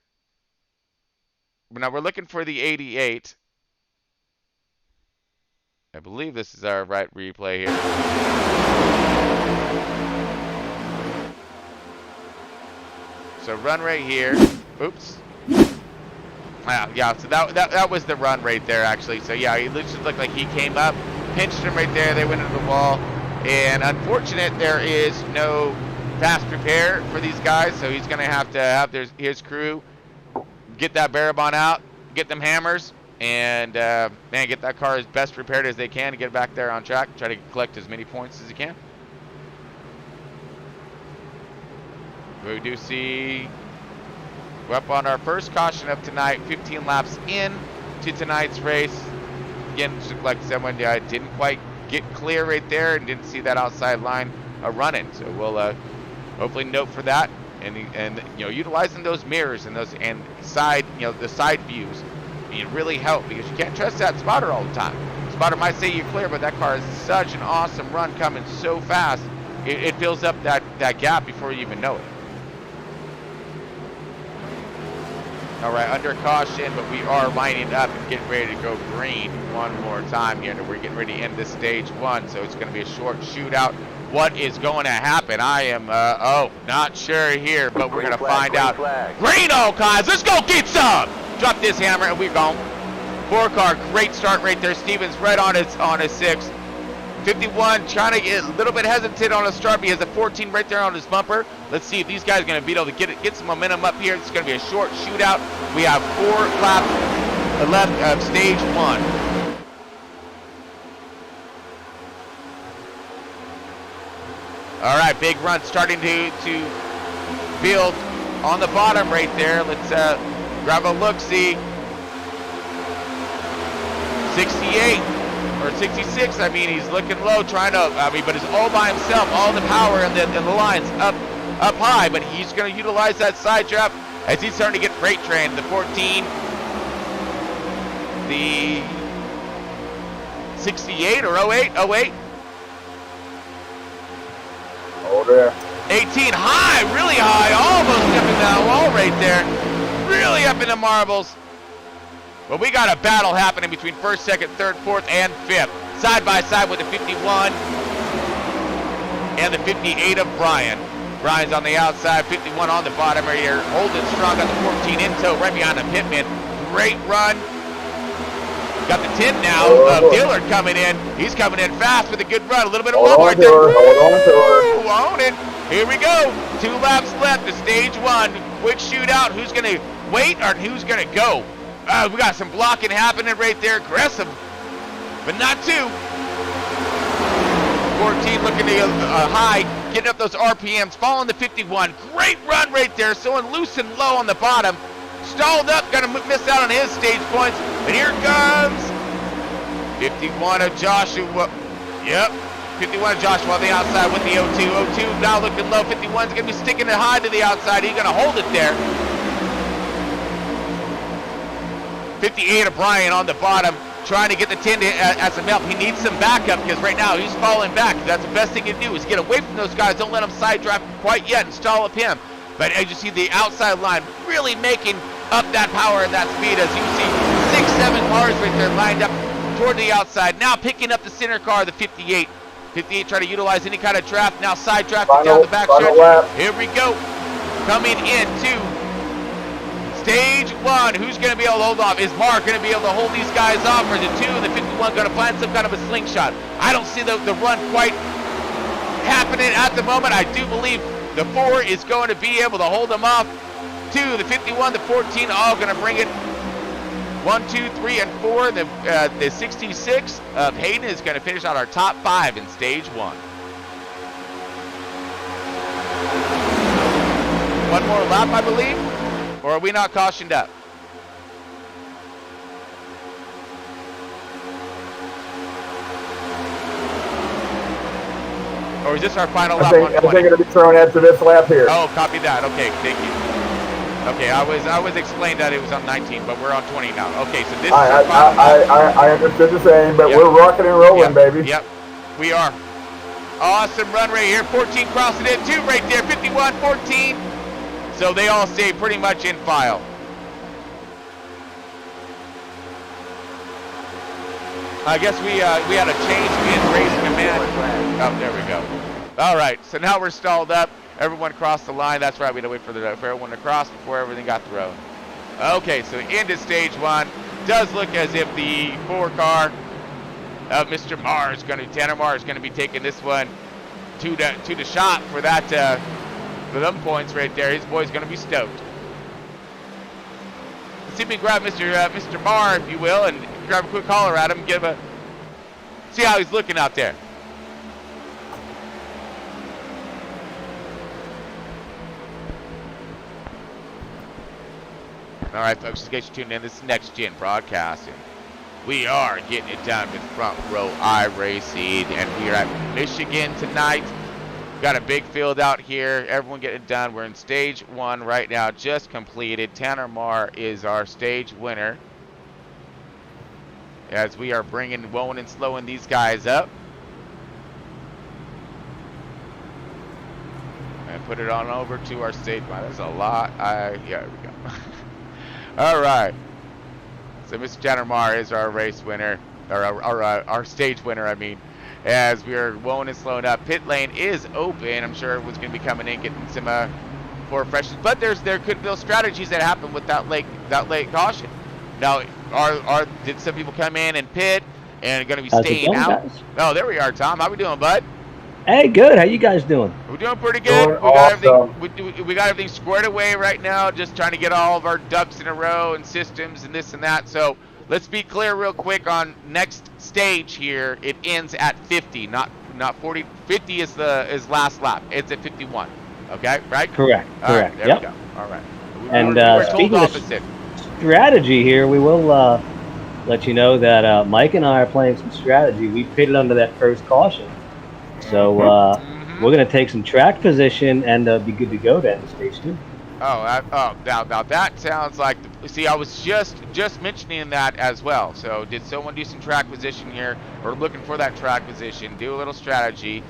Now we're looking for the 88. I believe this is our right replay here. So run right here. Oops. Yeah, so that was the run right there, actually. So yeah, it just looked like he came up, pinched him right there. They went into the wall. And unfortunate, there is no fast repair for these guys. So he's going to have his crew get that Barabon out, get them hammers, and man, get that car as best repaired as they can to get it back there on track. Try to collect as many points as he can. We do see we're up on our first caution of tonight, 15 laps in to tonight's race. Again, just like someone didn't quite get clear right there and didn't see that outside line running. So we'll hopefully note for that, and utilizing those mirrors and those side the side views, it really help, because you can't trust that spotter all the time. Spotter might say you're clear, but that car is such an awesome run, coming so fast, it fills up that gap before you even know it. All right, under caution, but we are lining up and getting ready to go green one more time here. We're getting ready to end this stage 1, so it's going to be a short shootout. What is going to happen? I am, not sure here, but we're going to find out. Green, all kinds. Let's go get some. Drop this hammer, and we're gone. 4-car, great start right there. Stevens right on his 6. 51 trying to get a little bit hesitant on a start, but he has a 14 right there on his bumper. Let's see if these guys are going to be able to get some momentum up here. It's going to be a short shootout. We have 4 laps left of stage 1. All right, big run starting to build on the bottom right there. Let's grab a look-see. 68. Or 66, I mean, he's looking low, trying to, but he's all by himself, all the power and the lines up high, but he's going to utilize that side trap as he's starting to get freight trained. The 14, the 68 or 08, Oh, there. 18, high, really high, almost jumping that wall right there, really up in the marbles. But we got a battle happening between 1st, 2nd, 3rd, 4th, and 5th. Side by side with the 51 and the 58 of Brian. Brian's on the outside, 51 on the bottom right here. Holding strong on the 14 in tow right behind the pitman. Great run. Got the 10 now of Dillard coming in. He's coming in fast with a good run. A little bit of wobble right there. Hold on to her. Own it. Here we go. 2 laps left to stage 1. Quick shootout. Who's going to wait or who's going to go? We got some blocking happening right there. Aggressive but not 2. 14 looking to high, getting up those RPMs, following the 51. Great run right there, so loose and low on the bottom. Stalled up, gonna miss out on his stage points, but here comes 51 of Joshua. Yep, 51 of Joshua on the outside with the 02. 02 now looking low. 51's gonna be sticking it high to the outside. He's gonna hold it there. 58 of Brian on the bottom, trying to get the 10 as some help. He needs some backup because right now he's falling back. That's the best thing to do is get away from those guys. Don't let them side drive quite yet and stall up him. But as you see the outside line really making up that power and that speed, as you see 6-7 cars right there lined up toward the outside. Now picking up the center car, the 58. 58 trying to utilize any kind of draft. Now side drafting down the back stretch. Here we go. Coming into stage 1. Who's going to be able to hold off? Is Mark going to be able to hold these guys off? Or is the 2 and the 51 going to find some kind of a slingshot? I don't see the run quite happening at the moment. I do believe the 4 is going to be able to hold them off. 2, the 51, the 14, all going to bring it. 1, 2, 3, and 4. The 66 of Hayden is going to finish out our top 5 in stage 1. One more lap, I believe. Or are we not cautioned up? Or is this our final lap? I think it'll be thrown after this lap here. Oh, copy that. Okay, thank you. Okay, I was explained that it was on 19, but we're on 20 now. Okay, so this is our final lap. I understood the same, but we're rocking and rolling, baby. Yep, we are. Awesome run right here. 14 crossing in, 2 right there. 51, 14. So they all stay pretty much in file. I guess we had a change in race command. Oh, there we go. All right, so now we're stalled up. Everyone crossed the line. That's right, we had to wait for everyone to cross before everything got thrown. Okay, so into stage 1. Does look as if the 4 car of Mr. Marr is Tanner Marr is going to be taking this one to the shop for that for them points right there. His boy's going to be stoked. Let's see if we can grab Mr. Marr, if you will, and grab a quick holler at him, see how he's looking out there. All right, folks, just in case you're tuning in, this is Next Gen Broadcasting. We are getting it done with Front Row iRacing, and we are at Michigan tonight. Got a big field out here. Everyone getting it done. We're in stage 1 right now, just completed. Tanner Marr is our stage winner. As we are bringing, woeing and slowing these guys up. And put it on over to our stage. Wow, that's a lot. Yeah, there we go. All right. So Mr. Tanner Marr is our race winner, or our stage winner, I mean. As we are woeing and slowing up. Pit lane is open. I'm sure everyone's going to be coming in, getting some more freshness. But there could be those strategies that happen with that late caution. Now, did some people come in and pit and going to be staying out? Guys? Oh, there we are, Tom. How we doing, bud? Hey, good. How you guys doing? We're doing pretty good. We got everything squared away right now. Just trying to get all of our ducks in a row and systems and this and that. So let's be clear real quick on next stage here. It ends at 50, not 40. 50 is last lap. It's at 51. Okay, right? Correct. All right, there we go. All right. And speaking of strategy here, we will let you know that Mike and I are playing some strategy. We pitted under that first caution. So we're going to take some track position and be good to go to end stage 2. Now that sounds like. See, I was just mentioning that as well. So did someone do some track position here, or looking for that track position? Do a little strategy,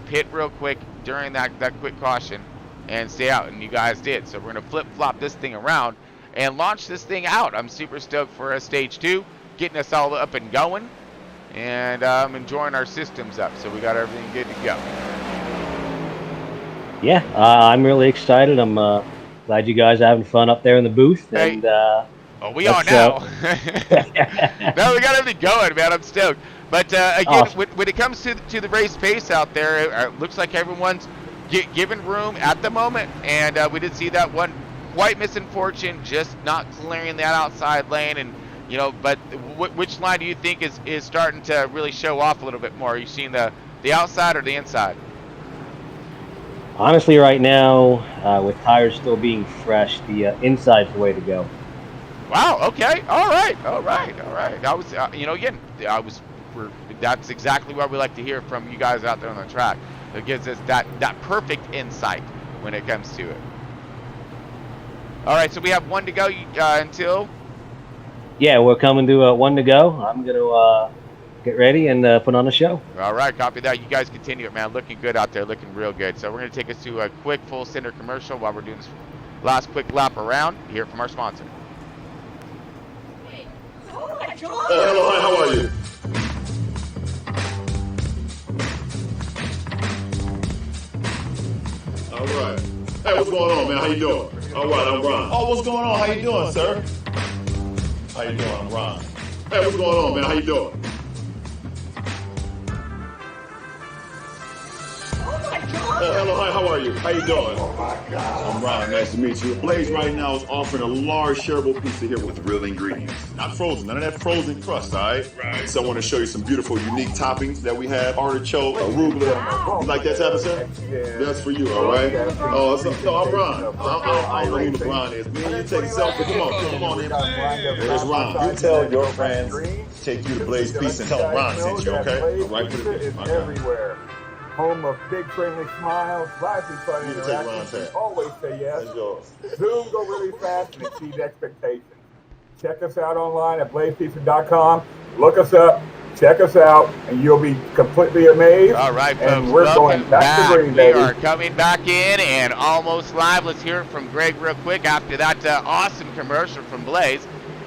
pit real quick during that quick caution, and stay out. And you guys did. So we're gonna flip flop this thing around and launch this thing out. I'm super stoked for a stage 2, getting us all up and going, and enjoying our systems up. So we got everything good to go. Yeah, I'm really excited. I'm glad you guys are having fun up there in the booth. And we are now. No, we got everything going, man. I'm stoked. But again, awesome. When it comes to the race pace out there, it looks like everyone's given room at the moment. And we did see that one quite misfortune, just not clearing that outside lane and You know, but which line do you think is starting to really show off a little bit more? Are you seeing the outside or the inside? Honestly, right now, with tires still being fresh, the inside's the way to go. Wow. Okay. All right. All right. All right. I was, you know, again, that's exactly what we like to hear from you guys out there on the track. It gives us that perfect insight when it comes to it. All right. So we have 1 to go until. Yeah, we're coming to 1 to go. I'm gonna get ready and put on a show. All right, copy that. You guys continue it, man. Looking good out there, looking real good. So we're going to take us to a quick full center commercial while we're doing this last quick lap around. Hear from our sponsor. Oh, hello, hi, how are you? All right. Hey, what's going on, man? How you doing? All right, I'm Ron. Oh, what's going on? How you doing, sir? How you doing? I'm Ron. Hey, what's going on, man? How you doing? Oh, hello, hi, how are you? How you doing? Oh my God. I'm Ron, nice to meet you. Blaze right now is offering a large shareable pizza here with real ingredients. Not frozen, none of that frozen crust, all right? Right. So I want to show you some beautiful, unique toppings that we have. Artichoke, arugula. You like that type of stuff? Yeah. That's for you, all right? Oh, so I'm Ron. I don't know who LeBron is. Me and you take a selfie. Come on, in. There's Ron. You tell your friends, take you to Blaze Pizza and tell them Ron sent you, okay? All right, put it there. Everywhere. Home of big friendly smiles, lively fun interactions. Always say yes. Zoom go really fast and exceed expectations. Check us out online at blazepizza.com. Look us up, check us out, and you'll be completely amazed. All right, folks. And we're going back to green, baby. We are coming back in and almost live. Let's hear it from Greg real quick after that awesome commercial from Blaze.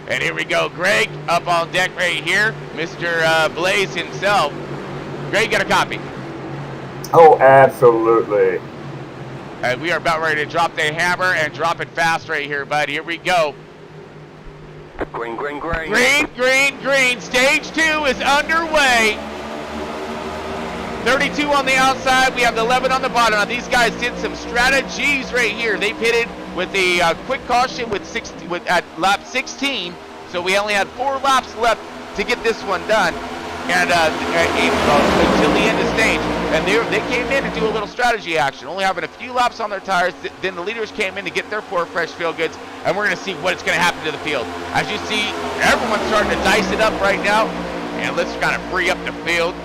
And here we go, Greg, up on deck right here, Mr. Blaze himself. Greg, got a copy. Oh, absolutely. And we are about ready to drop the hammer and drop it fast right here, bud. Here we go. Green, green, green. Green, green, green. Stage 2 is underway. 32 on the outside. We have the 11 on the bottom. Now, these guys did some strategies right here. They pitted with a quick caution at lap 16. So we only had 4 laps left to get this one done. And until the end of stage. And they came in to do a little strategy action, only having a few laps on their tires. Then the leaders came in to get their 4 fresh field goods, and we're going to see what's going to happen to the field. As you see, everyone's starting to dice it up right now, and let's kind of free up the field.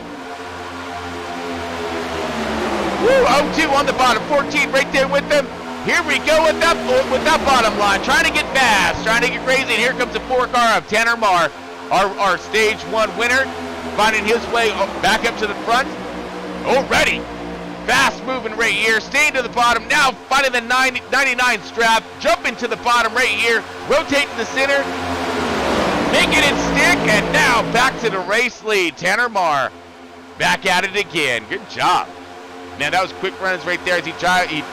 Woo, 0-2 on the bottom, 14 right there with them. Here we go with that bottom line, trying to get fast, trying to get crazy, and here comes the 4 car of Tanner Marr, our stage 1 winner, finding his way back up to the front. Already fast moving right here, staying to the bottom, now finding the 99 strap, jumping to the bottom right here, rotating the center, making it stick, and now back to the race lead. Tanner Marr back at it again. Good job. Man, that was quick runs right there as he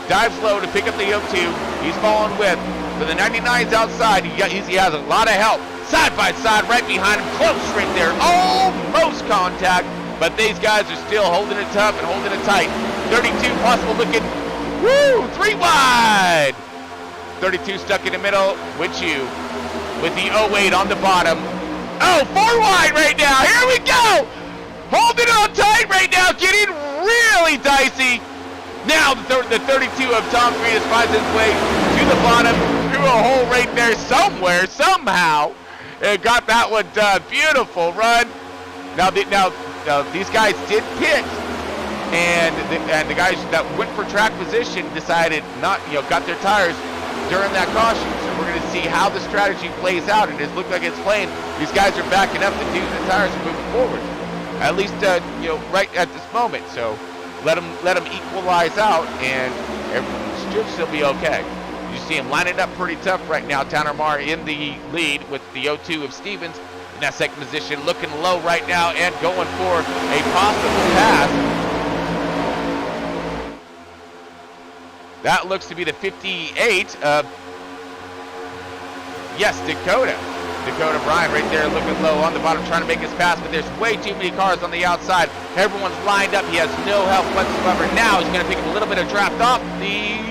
dives low to pick up the 0-2. He's following with. For the 99's outside, he has a lot of help. Side by side, right behind him, close right there, almost contact. But these guys are still holding it tough and holding it tight. 32 possible looking, woo, 3 wide. 32 stuck in the middle with you. With the 08 on the bottom. Oh, 4 wide right now, here we go. Holding it on tight right now, getting really dicey. Now the 32 of Tom Frias finds his way to the bottom, through a hole right there somewhere, somehow. And got that one done, beautiful run. Now these guys did pit, and the guys that went for track position decided got their tires during that caution. So we're going to see how the strategy plays out. It does look like it's playing. These guys are backing up, the dudes and the tires are moving forward. At least right at this moment. So let them equalize out, and everything should still be okay. You see him lining up pretty tough right now. Tanner Marr in the lead with the 0-2 of Stevens. In that second position, looking low right now and going for a possible pass. That looks to be the 58 of, yes, Dakota Bryan right there looking low on the bottom, trying to make his pass, but there's way too many cars on the outside. Everyone's lined up. He has no help whatsoever. Now he's going to pick up a little bit of draft off the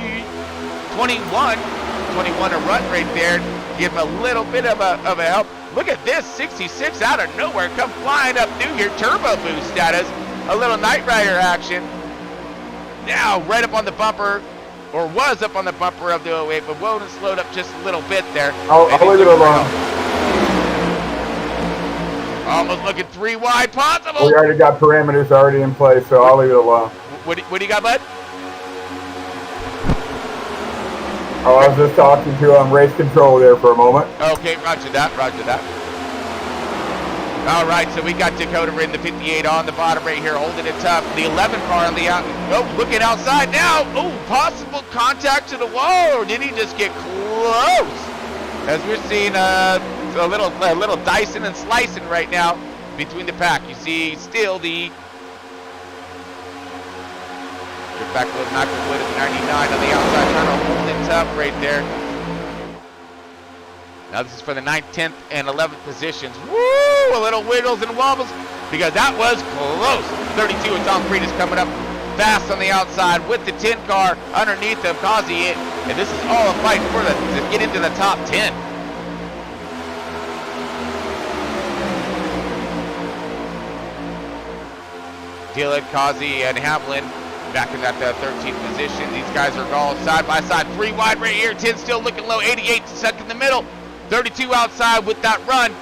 21 a run right there. Give him a little bit of a help. Look at this, 66 out of nowhere, come flying up through here, turbo boost status, a little Knight Rider action. Now right up on the bumper, or was up on the bumper of the 08, but Woden slowed up just a little bit there. I'll leave it alone. Almost looking 3 wide possible. We already got parameters already in place, so I'll leave it alone. What do you got, bud? Oh, I was just talking to race control there for a moment. Okay, roger that, roger that. All right, so we got Dakota in the 58 on the bottom right here, holding it tough. The 11 car on the out. Oh, looking outside now. Oh, possible contact to the wall, or did he just get close? As we're seeing a little dicing and slicing right now between the pack. You see still the back with McElwood at 99 on the outside, trying to hold it tough right there. Now this is for the 9th, 10th, and 11th positions. Woo! A little wiggles and wobbles because that was close. 32 and Tom Creed is coming up fast on the outside with the 10 car underneath him, Kazi it. And this is all a fight for to get into the top 10. Dillon, Kazi, and Hamlin back in that 13th position. These guys are all side by side. 3 wide right here. 10 still looking low. 88 stuck in the middle. 32 outside with that run.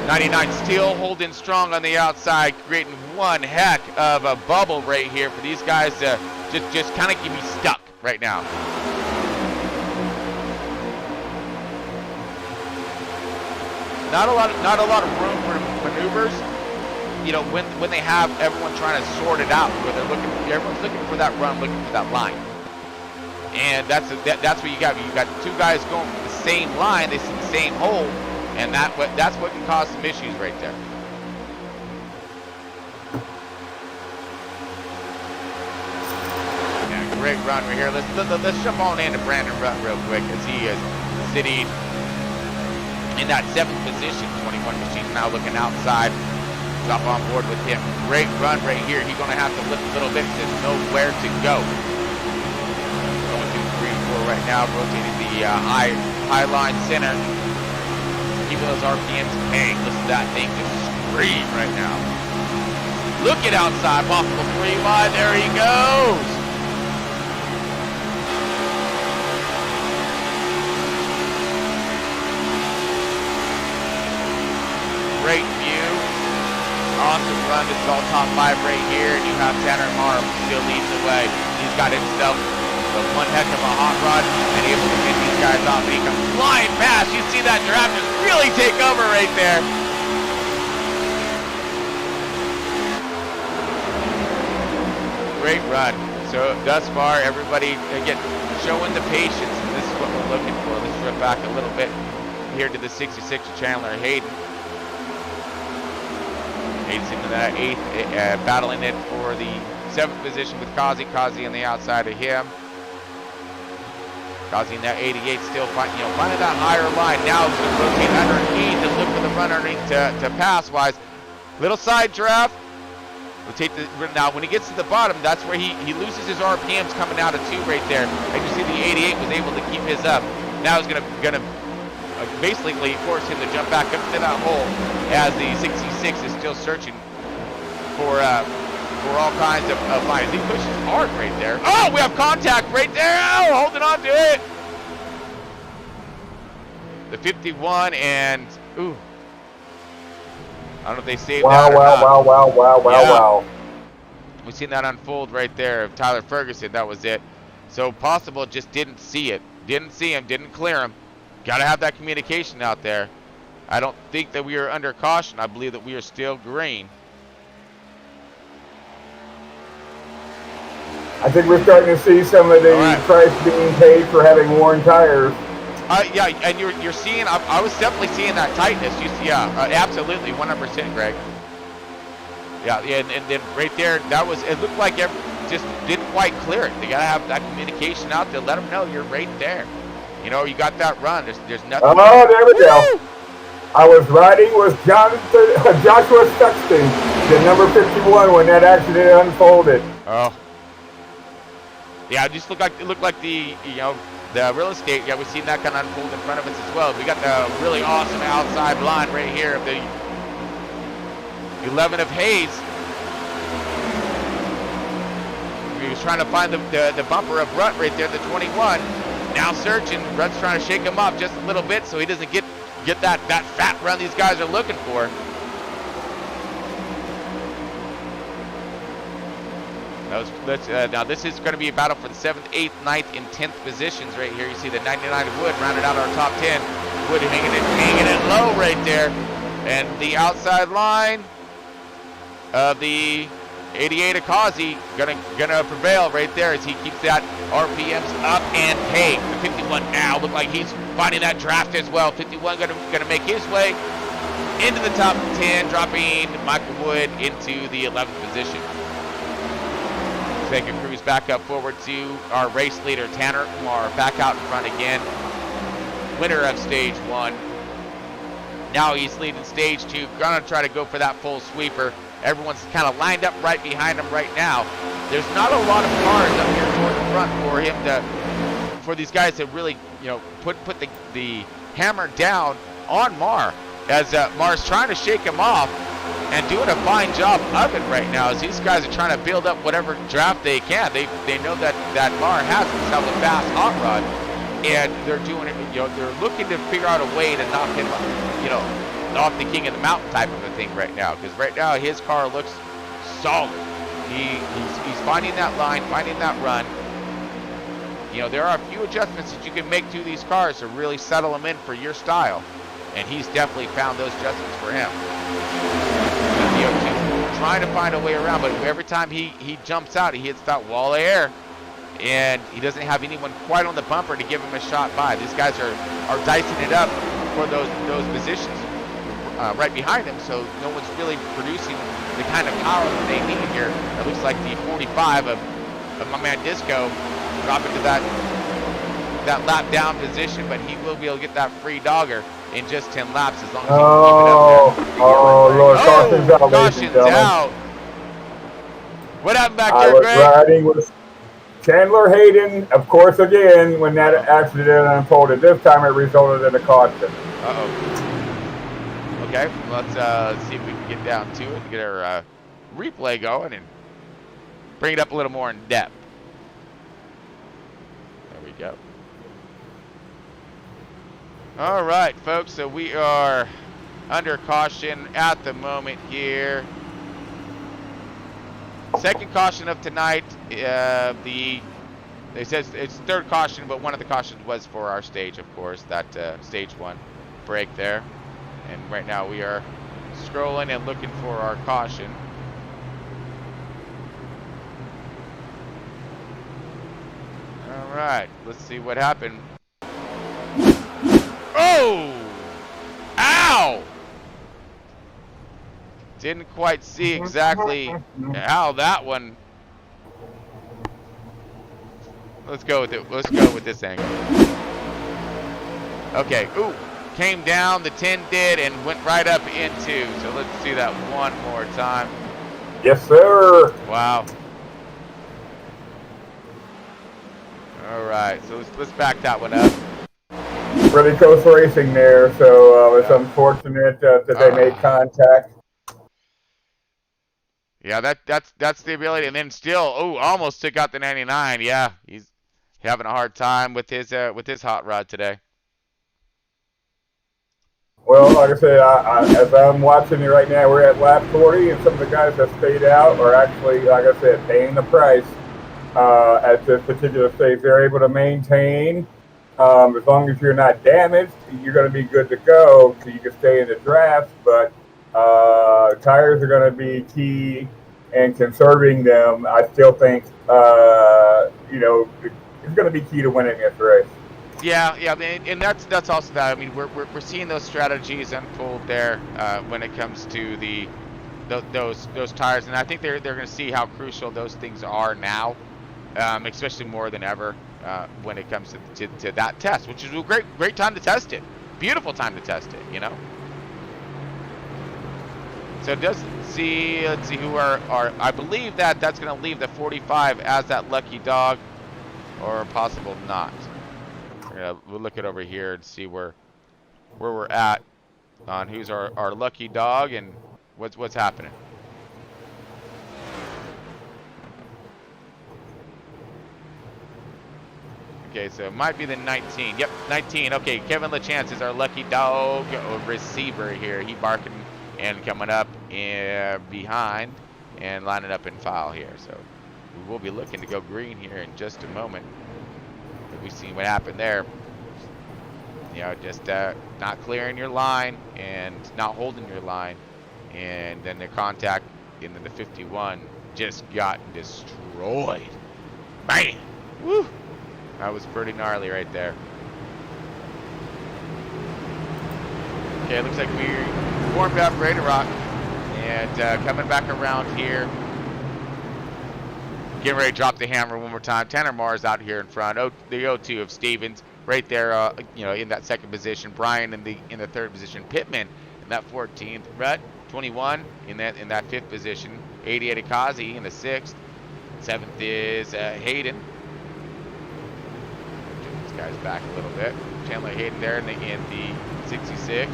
'99 still holding strong on the outside, creating one heck of a bubble right here for these guys to just kind of keep me stuck right now. Not a lot of room for maneuvers. You know, when they have everyone trying to sort it out, where everyone's looking for that run, looking for that line, and that's what you got. You got 2 guys going for the same line, they see the same hole, and that's what can cause some issues right there. Yeah, great run right here. Let's jump on into Brandon Rutt real quick as he is sitting in that 7th position. 21 machines now looking outside. Drop on board with him. Great run right here. He's going to have to lift a little bit because there's nowhere to go. Going through 3, 4 right now. Rotating the high line center. Keeping those RPMs hang. Listen to that thing just scream right now. Look at outside. Possible 3 wide. There he goes. Great view. Awesome run. This is all top 5 right here. And you have Tanner Marr still leading the way. He's got himself one heck of a hot rod and able to get these guys off. And he comes flying past. You see that draft just really take over right there. Great run. So thus far, everybody again showing the patience. And this is what we're looking for. Let's rip back a little bit here to the 66 of Chandler Hayden. Hayden's into that 8th, battling it for the 7th position with Kazi. Kazi on the outside of him. Kazi in that 88 still finding that higher line. Now he's going to rotate underneath and look for the run underneath to pass wise. Little side draft. Now when he gets to the bottom, that's where he loses his RPMs coming out of 2 right there. And you see the 88 was able to keep his up. Now he's gonna basically force him to jump back up into that hole as the 66 is still searching for all kinds of lines. He pushes hard right there. Oh, we have contact right there. Oh, holding on to it. The 51 and ooh. I don't know if they saved that or not. Wow. We've seen that unfold right there of Tyler Ferguson. That was it. So Possible just didn't see it. Didn't see him. Didn't clear him. Got to have that communication out there. I don't think that we are under caution. I believe that we are still green. I think we're starting to see some of the price being paid for having worn tires. Yeah, and you're seeing. I was definitely seeing that tightness. Absolutely, 100%, Greg. Yeah, and then right there, that was. It looked like just didn't quite clear it. They gotta have that communication out there. Let them know you're right there. You got that run. There's nothing. Oh, there we go. I was riding with Joshua Stuxton, the number 51, when that accident unfolded. Oh. Yeah, it just looked like the the real estate. Yeah, we've seen that kind of unfold in front of us as well. We got the really awesome outside line right here of the 11 of Hayes. He was trying to find the bumper of Rutt right there, the 21. Now searching. Rutt's trying to shake him off just a little bit so he doesn't get that fat run these guys are looking for. Now this is going to be a battle for the 7th, 8th, 9th, and 10th positions right here. You see the 99 of Wood rounded out our top 10. Wood hanging it low right there. And the outside line of the 88 of Kazi gonna prevail right there as he keeps that RPMs up. And hey, the 51 now look like he's finding that draft as well. 51 gonna make his way into the top 10, dropping Michael Wood into the 11th position. Take a cruise back up forward to our race leader, Tanner Umar, back out in front again. Winner of stage 1. Now he's leading stage 2, gonna try to go for that full sweeper. Everyone's kind of lined up right behind him right now. There's not a lot of cars up here toward the front for him for these guys to really, put the hammer down on Mar, as Mar's trying to shake him off and doing a fine job of it right now, as these guys are trying to build up whatever draft they can. They know that Mar has himself a fast hot rod, and they're doing it. They're looking to figure out a way to knock him, off the king of the mountain type of a thing right now. Because right now his car looks solid. He's finding that line, finding that run. There are a few adjustments that you can make to these cars to really settle them in for your style, and he's definitely found those adjustments for him. Trying to find a way around, but every time he jumps out, he hits that wall of air, and he doesn't have anyone quite on the bumper to give him a shot by. These guys are dicing it up for those positions right behind him, so no one's really producing the kind of power that they need here. It looks like the 45 of my man Disco dropping to that lap down position, but he will be able to get that free dogger in just 10 laps as long as he can keep it up there. Oh, Lord, caution's out, ladies and Caution's gentlemen. out. What happened back I there, was Greg? riding with Chandler Hayden, of course, again, when that accident unfolded. This time it resulted in a caution. Uh-oh. Okay, let's see if we can get down to it and get our replay going and bring it up a little more in depth. There we go. All right, folks, so we are under caution at the moment here. Second caution of tonight. It says it's third caution, but one of the cautions was for our stage, of course, that stage 1 break there. And right now we are scrolling and looking for our caution. All right, let's see what happened. Oh! Ow! Didn't quite see exactly how that one. Let's go with it. Let's go with this angle. Okay. Ooh. Came down, the 10 did, and went right up into. So let's see that one more time. Yes, sir. Wow. All right. So let's back that one up. Really close racing there, so it's unfortunate that they made contact. Yeah, that's the ability, and then still, almost took out the 99. Yeah, he's having a hard time with his hot rod today. Well, like I said, as I'm watching it right now, we're at lap 40, and some of the guys that stayed out are actually, like I said, paying the price at this particular stage. They're able to maintain. As long as you're not damaged, you're going to be good to go, so you can stay in the draft. But tires are going to be key, and conserving them, I still think, it's going to be key to winning this race. Yeah, and that's also that. I mean, we're seeing those strategies unfold there when it comes to those tires, and I think they're going to see how crucial those things are now, especially more than ever when it comes to that test, which is a great time to test it. Beautiful time to test it, So it does see. Let's see who are. I believe that's going to leave the 45 as that lucky dog, or possible not. We'll look it over here and see where we're at on who's our lucky dog and what's happening. Okay, so it might be the 19. Yep, 19. Okay, Kevin LaChance is our lucky dog receiver here. He barking and coming up and behind and lining up in file here. So we will be looking to go green here in just a moment. We've seen what happened there. You know, just not clearing your line and not holding your line. And then the contact into the 51 just got destroyed. Bam! Woo! That was pretty gnarly right there. Okay, it looks like we warmed up, ready to rock. And coming back around here. Getting ready to drop the hammer one more time. Tanner Mars out here in front. The 0-2 of Stevens right there, you know, in that second position. Brian in the third position. Pittman in that 14th. Rhett, 21 in that fifth position. 88 Akazi in the sixth. Seventh is Hayden. This guy's back a little bit. Chandler Hayden there in the 66.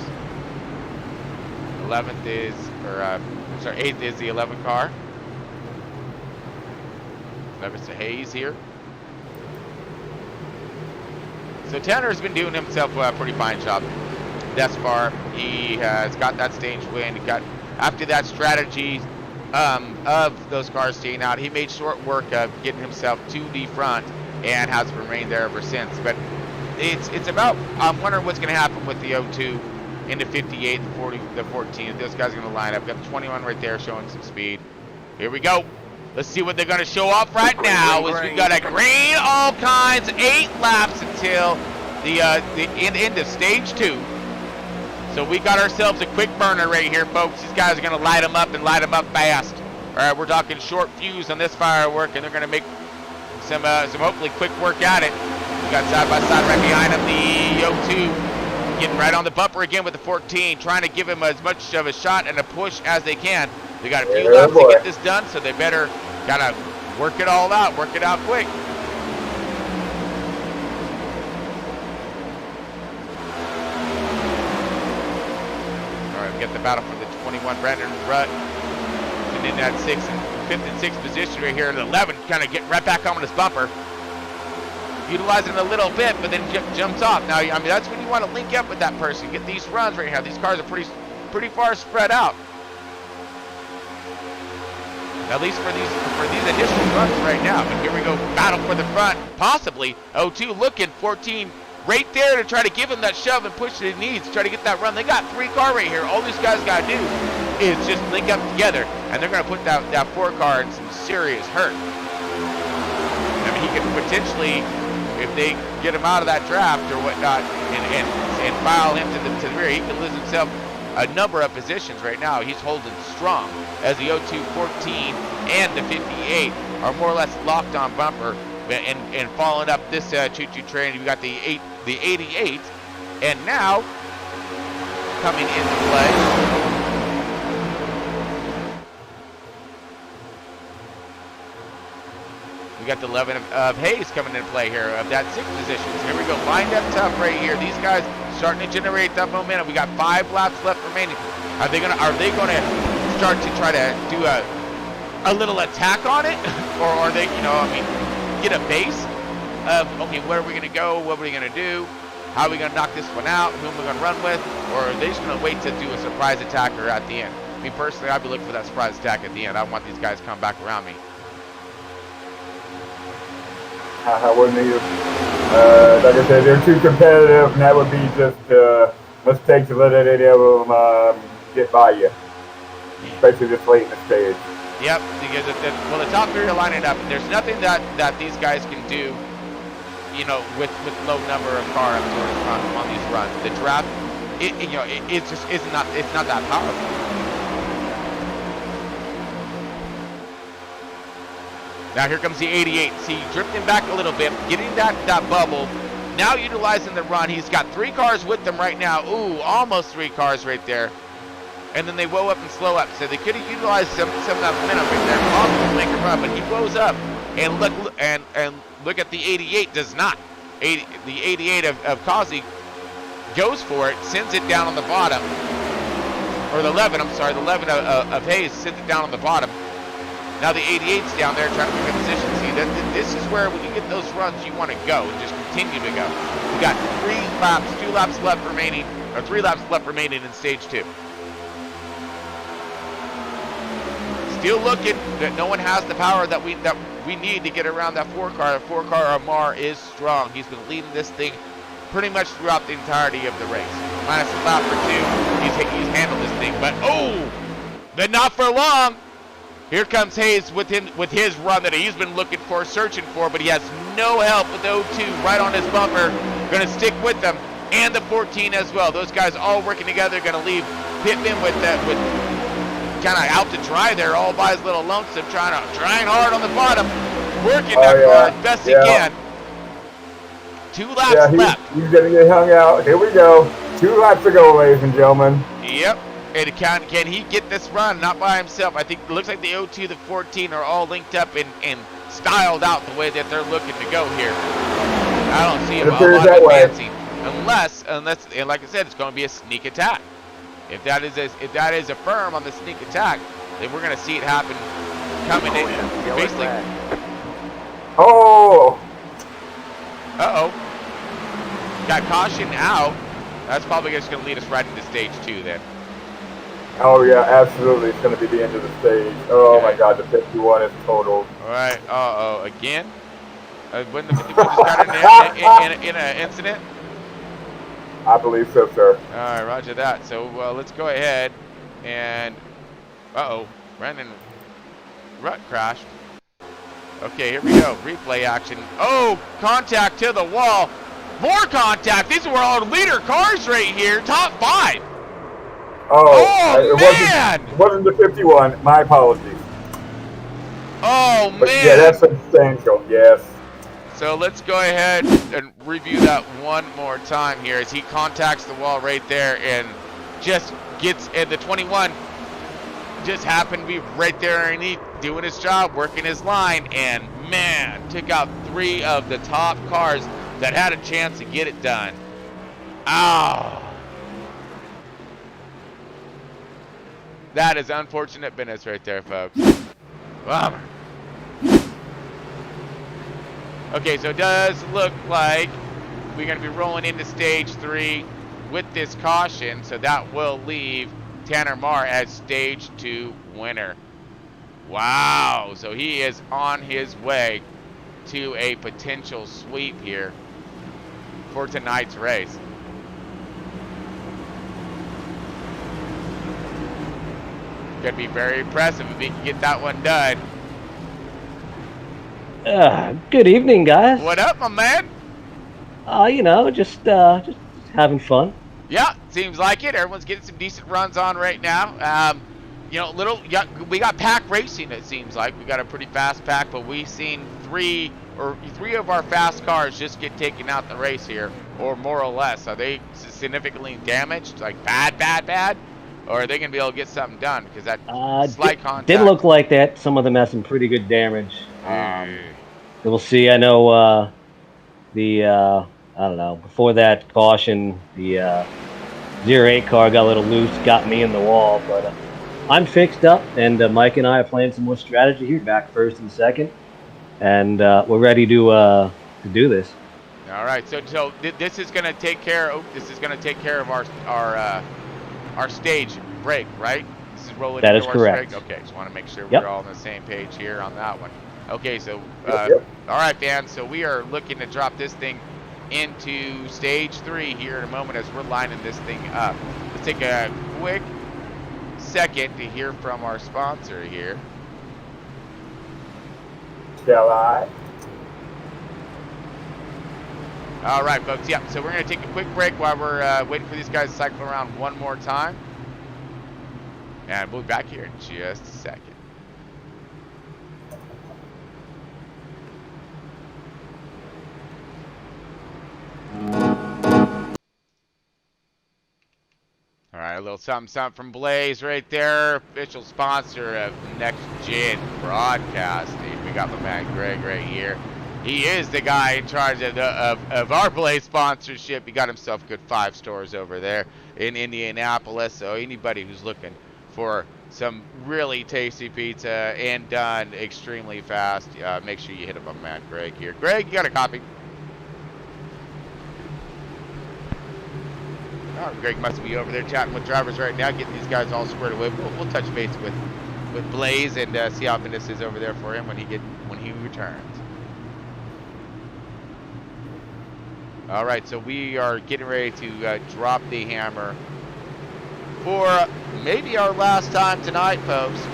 11th is, or sorry, 8th is the 11 car. 11th to Hayes here. So Tanner's been doing himself a pretty fine job thus far. He has got that stage win. He got, after that strategy of those cars staying out, he made short work of getting himself to the front and has remained there ever since. But it's about, I'm wondering what's going to happen with the 0-2 into 58, the 40, the 14. Those guys are going to line up. Got 21 right there showing some speed. Here we go. Let's see what they're going to show off right now. We got a green, all kinds, 8 laps until the end of stage 2. So we got ourselves a quick burner right here, folks. These guys are going to light them up and light them up fast. All right, we're talking short fuse on this firework, and they're going to make some hopefully quick work at it. We got side by side right behind him the 0-2, getting right on the bumper again with the 14, trying to give him as much of a shot and a push as they can. They got a few laps to get this done, so they better gotta work it all out, work it out quick. All right, we got the battle for the 21, Brandon Rutt, and in that 5th and 6th position right here, the 11 kind of getting right back on his bumper, utilizing it a little bit, but then jumps off. Now, I mean, that's when you want to link up with that person, get these runs right here. These cars are pretty far spread out. At least for these initial runs right now. But here we go, battle for the front, possibly. 0-2 looking, 14 right there to try to give him that shove and push that he needs to try to get that run. They got 3 car right here. All these guys got to do is just link up together, and they're going to put that 4 car in some serious hurt. I mean, he could potentially, if they get him out of that draft or whatnot, and file him to the rear, he could lose himself a number of positions right now. He's holding strong as the 0-2, 14 and the 58 are more or less locked on bumper and following up this choo-choo train. We got the 88, and now coming into play. We got the 11 of Hayes coming into play here of that 6th position. So here we go, lined up tough right here. These guys starting to generate that momentum. We got 5 laps left remaining. Are they gonna start to try to do a little attack on it, or are they, you know, I mean, get a base of, okay, where are we gonna go? What are we gonna do? How are we gonna knock this one out? Who am I gonna run with? Or are they just gonna wait to do a surprise attacker at the end? Me personally, I'd be looking for that surprise attack at the end. I want these guys to come back around me. I wouldn't either. Like I said, they're too competitive, and that would be just mistakes to let any of them get by you, especially this late in the stage. Yep, because well, the top 3 are lining up, and there's nothing that these guys can do, you know, with low number of cars on these runs. The draft, it's not that powerful. Now here comes the 88. See, drifting back a little bit, getting that bubble. Now utilizing the run. He's got 3 cars with them right now. Ooh, almost 3 cars right there. And then they woe up and slow up. So they could have utilized some of that momentum right there. Possible to make a run, but he woes up and look at the 88 does not. the 88 of Causey goes for it, sends it down on the bottom. Or the 11, I'm sorry, the 11 of Hayes sends it down on the bottom. Now the 88's down there trying to pick a position. See, this is where when you get those runs, you want to go and just continue to go. We got 2 laps left remaining, or 3 laps left remaining in stage 2. Still looking that no one has the power that we need to get around that 4 car. The 4 car Amar is strong. He's been leading this thing pretty much throughout the entirety of the race. Minus a lap or 2, he's handled this thing. But but not for long. Here comes Hayes with his run that he's been looking for, searching for, but he has no help with the 02 right on his bumper. Going to stick with them, and the 14 as well. Those guys all working together. Going to leave Pittman with kind of out to dry there, all by his little lonesome, trying hard on the bottom, working that car as best he can. 2 laps left. He's going to get hung out. Here we go. 2 laps to go, ladies and gentlemen. Yep. And can he get this run? Not by himself. I think it looks like the 02, the 14 are all linked up and styled out the way that they're looking to go here. I don't see a lot of advancing unless, and like I said, it's going to be a sneak attack. If that is a firm on the sneak attack, then we're going to see it happen coming in. Basically. Oh. Got caution out. That's probably just going to lead us right into stage 2 then. Oh, yeah, absolutely. It's going to be the end of the stage. Oh, my God, the 51 is totaled. All right. Again? When we just got in an incident? I believe so, sir. All right, roger that. So let's go ahead and... Brandon Rutt crashed. Okay, here we go. Replay action. Oh, contact to the wall. More contact. These were all leader cars right here. Top 5. Man! It wasn't the 51. My apologies. Oh, but man. Yeah, that's substantial. Yes. So let's go ahead and review that one more time here as he contacts the wall right there and just gets in the 21. Just happened to be right there underneath, doing his job, working his line, and man, took out 3 of the top cars that had a chance to get it done. Ow. That is unfortunate business right there, folks. Bummer. Okay, so it does look like we're going to be rolling into stage 3 with this caution, so that will leave Tanner Marr as stage 2 winner. Wow, so he is on his way to a potential sweep here for tonight's race. Going to be very impressive if he can get that one done. Good evening, guys. What up, my man? Just having fun. Yeah, seems like it. Everyone's getting some decent runs on right now. We got pack racing, it seems like. We got a pretty fast pack, but we've seen three of our fast cars just get taken out in the race here, or more or less. Are they significantly damaged, like bad? Or are they going to be able to get something done? Because that slight contact... Did look like that. Some of them had some pretty good damage. We'll see. I know I don't know, before that caution, the 08 car got a little loose, got me in the wall, but I'm fixed up, and Mike and I are playing some more strategy here, back first and second, and we're ready to do this. All right, so this is going to take care of our stage break, right? This is rolling that into is our correct. Stage. Okay, just want to make sure Yep. we're all on the same page here on that one. Okay, so Yep. all right, fans. So we are looking to drop this thing into stage 3 here in a moment as we're lining this thing up. Let's take a quick second to hear from our sponsor here. Shall I? All right, folks. Yeah, so we're going to take a quick break while we're waiting for these guys to cycle around one more time. And we'll be back here in just a second. All right, a little something from Blaze right there, official sponsor of NEXTGEN Broadcasting. We got my man Greg right here. he is the guy in charge of our Blaze sponsorship. He got himself a good 5 stores over there in Indianapolis. So anybody who's looking for some really tasty pizza and done extremely fast, make sure you hit up my man Greg here. Greg, you got a copy? Oh, Greg must be over there chatting with drivers right now, getting these guys all squared away. We'll touch base with Blaze and see how business is over there for him when he returns. All right, so we are getting ready to drop the hammer for maybe our last time tonight, folks.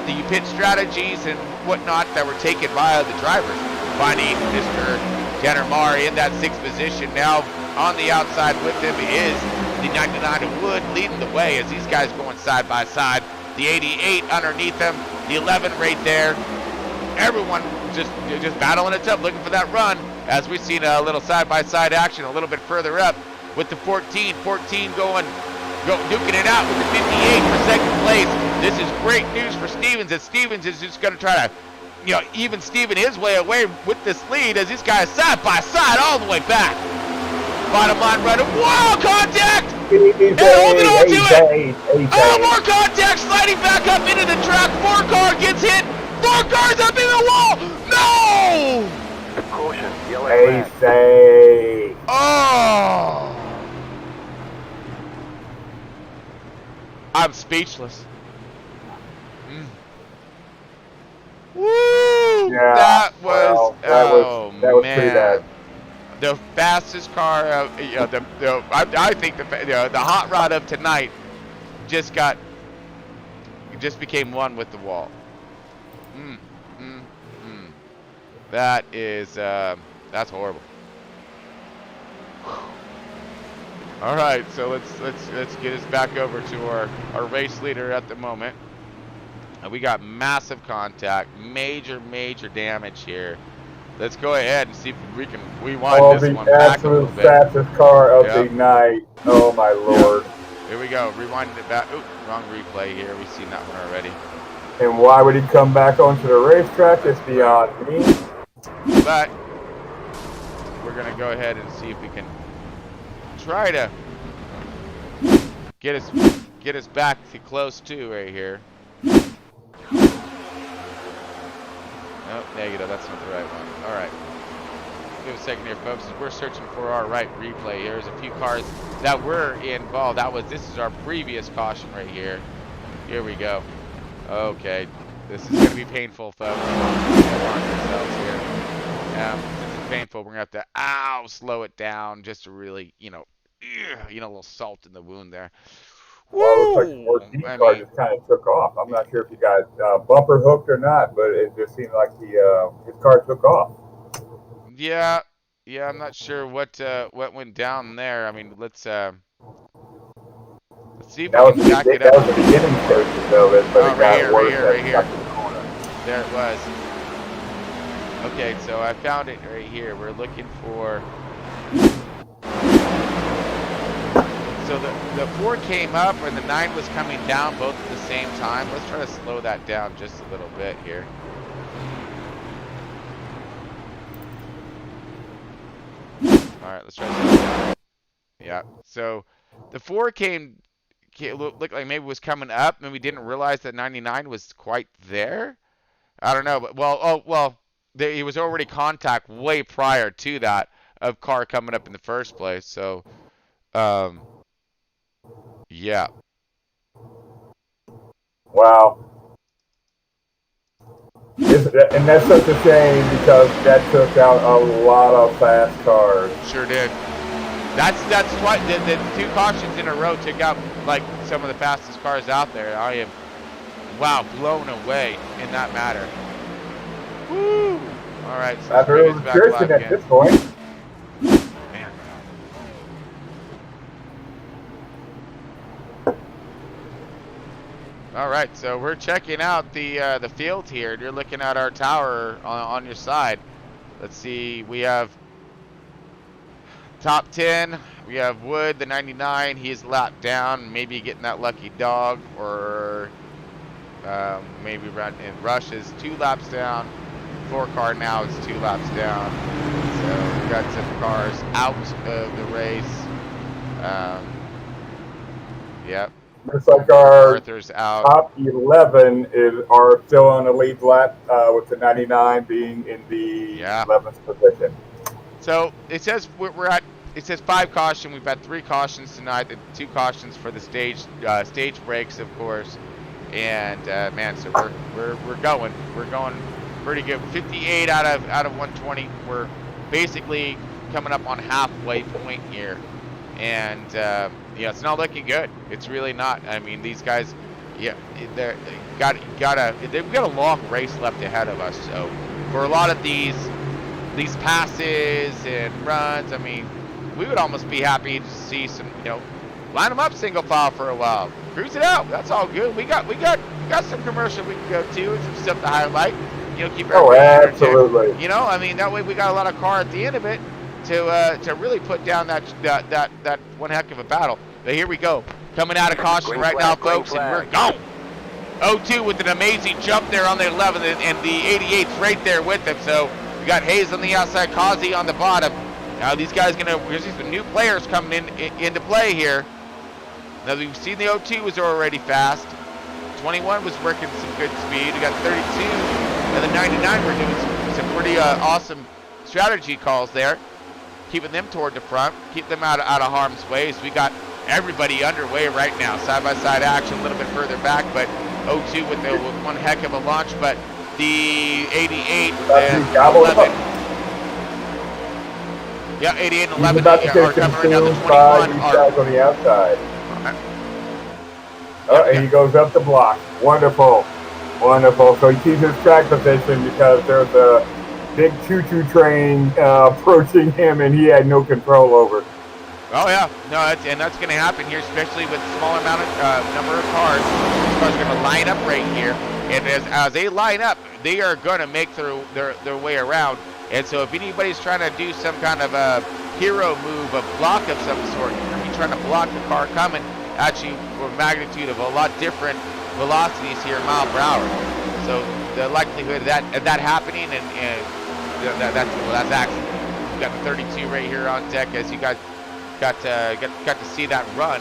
The pit strategies and whatnot that were taken by the drivers, finding Mr. Tanner Marr in that 6th position. Now on the outside with him is the 99 of Wood leading the way as these guys going side by side. The 88 underneath them, the 11 right there. Everyone just battling it up, looking for that run as we've seen a little side by side action a little bit further up with the 14 duking it out with the 58 for 2nd place. This is great news for Stevens, as Stevens is just going to try to, even Steven his way away with this lead as these guys side by side all the way back. Bottom line running. Whoa, contact! And holding on to it! Oh, more contact, sliding back up into the track. 4 car gets hit. 4 cars up in the wall! No! Caution, yellow flag. Oh! I'm speechless. Woo! Yeah, that was man. Pretty bad. The fastest car I think the hot rod of tonight just became one with the wall. That is that's horrible. All right, so let's get us back over to our race leader at the moment. We got massive contact, major damage here. Let's go ahead and see if we can rewind this one back a little bit. The absolute fastest car of the night. Oh my lord. Yep. Here we go, rewinding it back. Oop, wrong replay here. We've seen that one already. And why would he come back onto the racetrack? It's beyond me. But we're gonna go ahead and see if we can try to get us back to close to right here. Oh, negative. That's not the right one. All right. Give a second here, folks. As we're searching for our right replay here, there's a few cars that were involved. This is our previous caution right here. Here we go. Okay. This is going to be painful, folks. This is painful. We're going to have to, slow it down just to really, a little salt in the wound there. Well, it looks like the 14 car just kind of took off. I'm not sure if you got bumper hooked or not, but it just seemed like his car took off. Yeah, I'm not sure what went down there. I mean, let's see if we can back it up. That was the beginning stages, though, but it got worse. Right here. There it was. Okay, so I found it right here. We're looking for. So the 4 came up and the 9 was coming down both at the same time. Let's try to slow that down just a little bit here. All right, let's try to slow it down. Yeah, so the 4 looked like maybe was coming up and we didn't realize that 99 was quite there. I don't know, but he was already contact way prior to that of car coming up in the first place. So, yeah. Wow. And that's such a shame because that took out a lot of fast cars. Sure did. That's why the 2 cautions in a row took out like some of the fastest cars out there. I am wow, blown away in that matter. Woo! All right, so I let's bring heard us back Kirsten live at again. this point. Man. All right, so we're checking out the field here. You're looking at our tower on your side. Let's see, we have top 10. We have Wood, the 99. He's lapped down, maybe getting that lucky dog, or maybe run. And Rush is 2 laps down. 4 car now is 2 laps down. So we got some cars out of the race. Yep. Looks like our Arthur's out. top 11 are still on the lead lap, with the 99 being in the 11th position. So it says we're at. It says 5 caution. We've had 3 cautions tonight. And 2 cautions for the stage breaks, of course. And man, so we're going pretty good. 58 out of 120. We're basically coming up on halfway point here, and yeah, it's not looking good. It's really not. I mean, these guys, yeah, they've got a long race left ahead of us. So for a lot of these passes and runs, I mean, we would almost be happy to see some, line them up single file for a while, cruise it out. That's all good. We got some commercial we can go to and some stuff to highlight. Keep everybody absolutely. entertained. I mean, that way we got a lot of car at the end of it to really put down that one heck of a battle. But here we go, coming out of caution right now, folks, and we're going. 02 with an amazing jump there on the 11, and the 88's right there with him. So we got Hayes on the outside, Kazi on the bottom. Now these guys there's some new players coming into play here. Now we've seen the 02 was already fast. 21 was working some good speed. We got 32 and the 99 were doing some pretty awesome strategy calls there, keeping them toward the front, keep them out of harm's way. So we got everybody underway right now, side by side action, a little bit further back, but 02 with one heck of a launch, but the 88 and 11. Yeah, 88 and 11 are coming right now. The 21 are on the outside. And he goes up the block. Wonderful. So he keeps his track position because there's a big choo-choo train approaching him, and he had no control over. Oh yeah, no, that's going to happen here, especially with smaller amount of number of cars. These cars are going to line up right here, and as they line up, they are going to make their way around. And so if anybody's trying to do some kind of a hero move, a block of some sort, you're going to be trying to block the car coming at you for a magnitude of a lot different velocities here, mile per hour. So the likelihood of that happening, and that's actually, we've got the 32 right here on deck, as you guys got to see that run,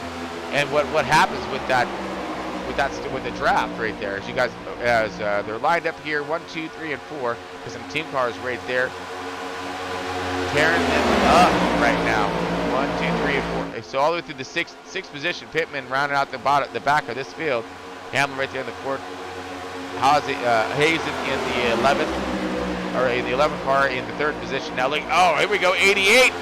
and what happens with the draft right there, as you guys they're lined up here 1, 2, 3, and 4, because some team cars right there tearing them up right now. 1, 2, 3, and 4. So all the way through the sixth position, Pittman rounding out the back of this field. Hamlin right there in the fourth. Hayes in the 11th, or in the 11th car in the 3rd position. Now look, here we go, 88.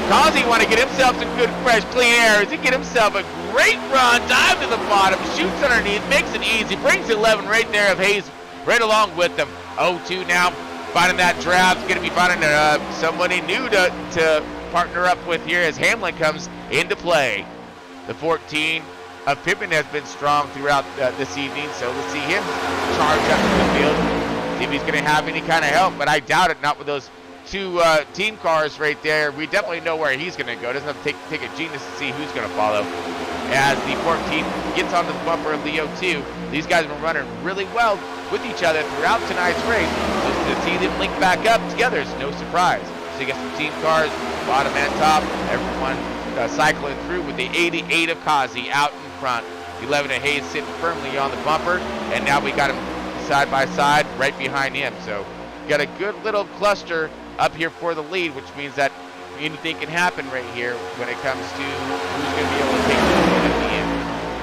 Kazi want to get himself some good, fresh, clean air. He get himself a great run, dive to the bottom, shoots underneath, makes it easy, brings 11 right there of Hayes right along with them. 02 now finding that draft. Going to be finding somebody new to partner up with here as Hamlin comes into play. The 14 of Pittman has been strong throughout this evening, so let's see him charge up to the field. See if he's going to have any kind of help, but I doubt it, not with those 2 team cars right there. We definitely know where he's going to go. Doesn't have to take a genius to see who's going to follow. As the 14 gets onto the bumper of the 02, these guys have been running really well with each other throughout tonight's race. Just to see them link back up together is no surprise. So you got some team cars, bottom and top, everyone cycling through with the 88 of Kazi out in front. 11 of Hayes sitting firmly on the bumper, and now we got him side by side right behind him. So got a good little cluster up here for the lead, which means that anything can happen right here when it comes to who's going to be able to take the lead at the end.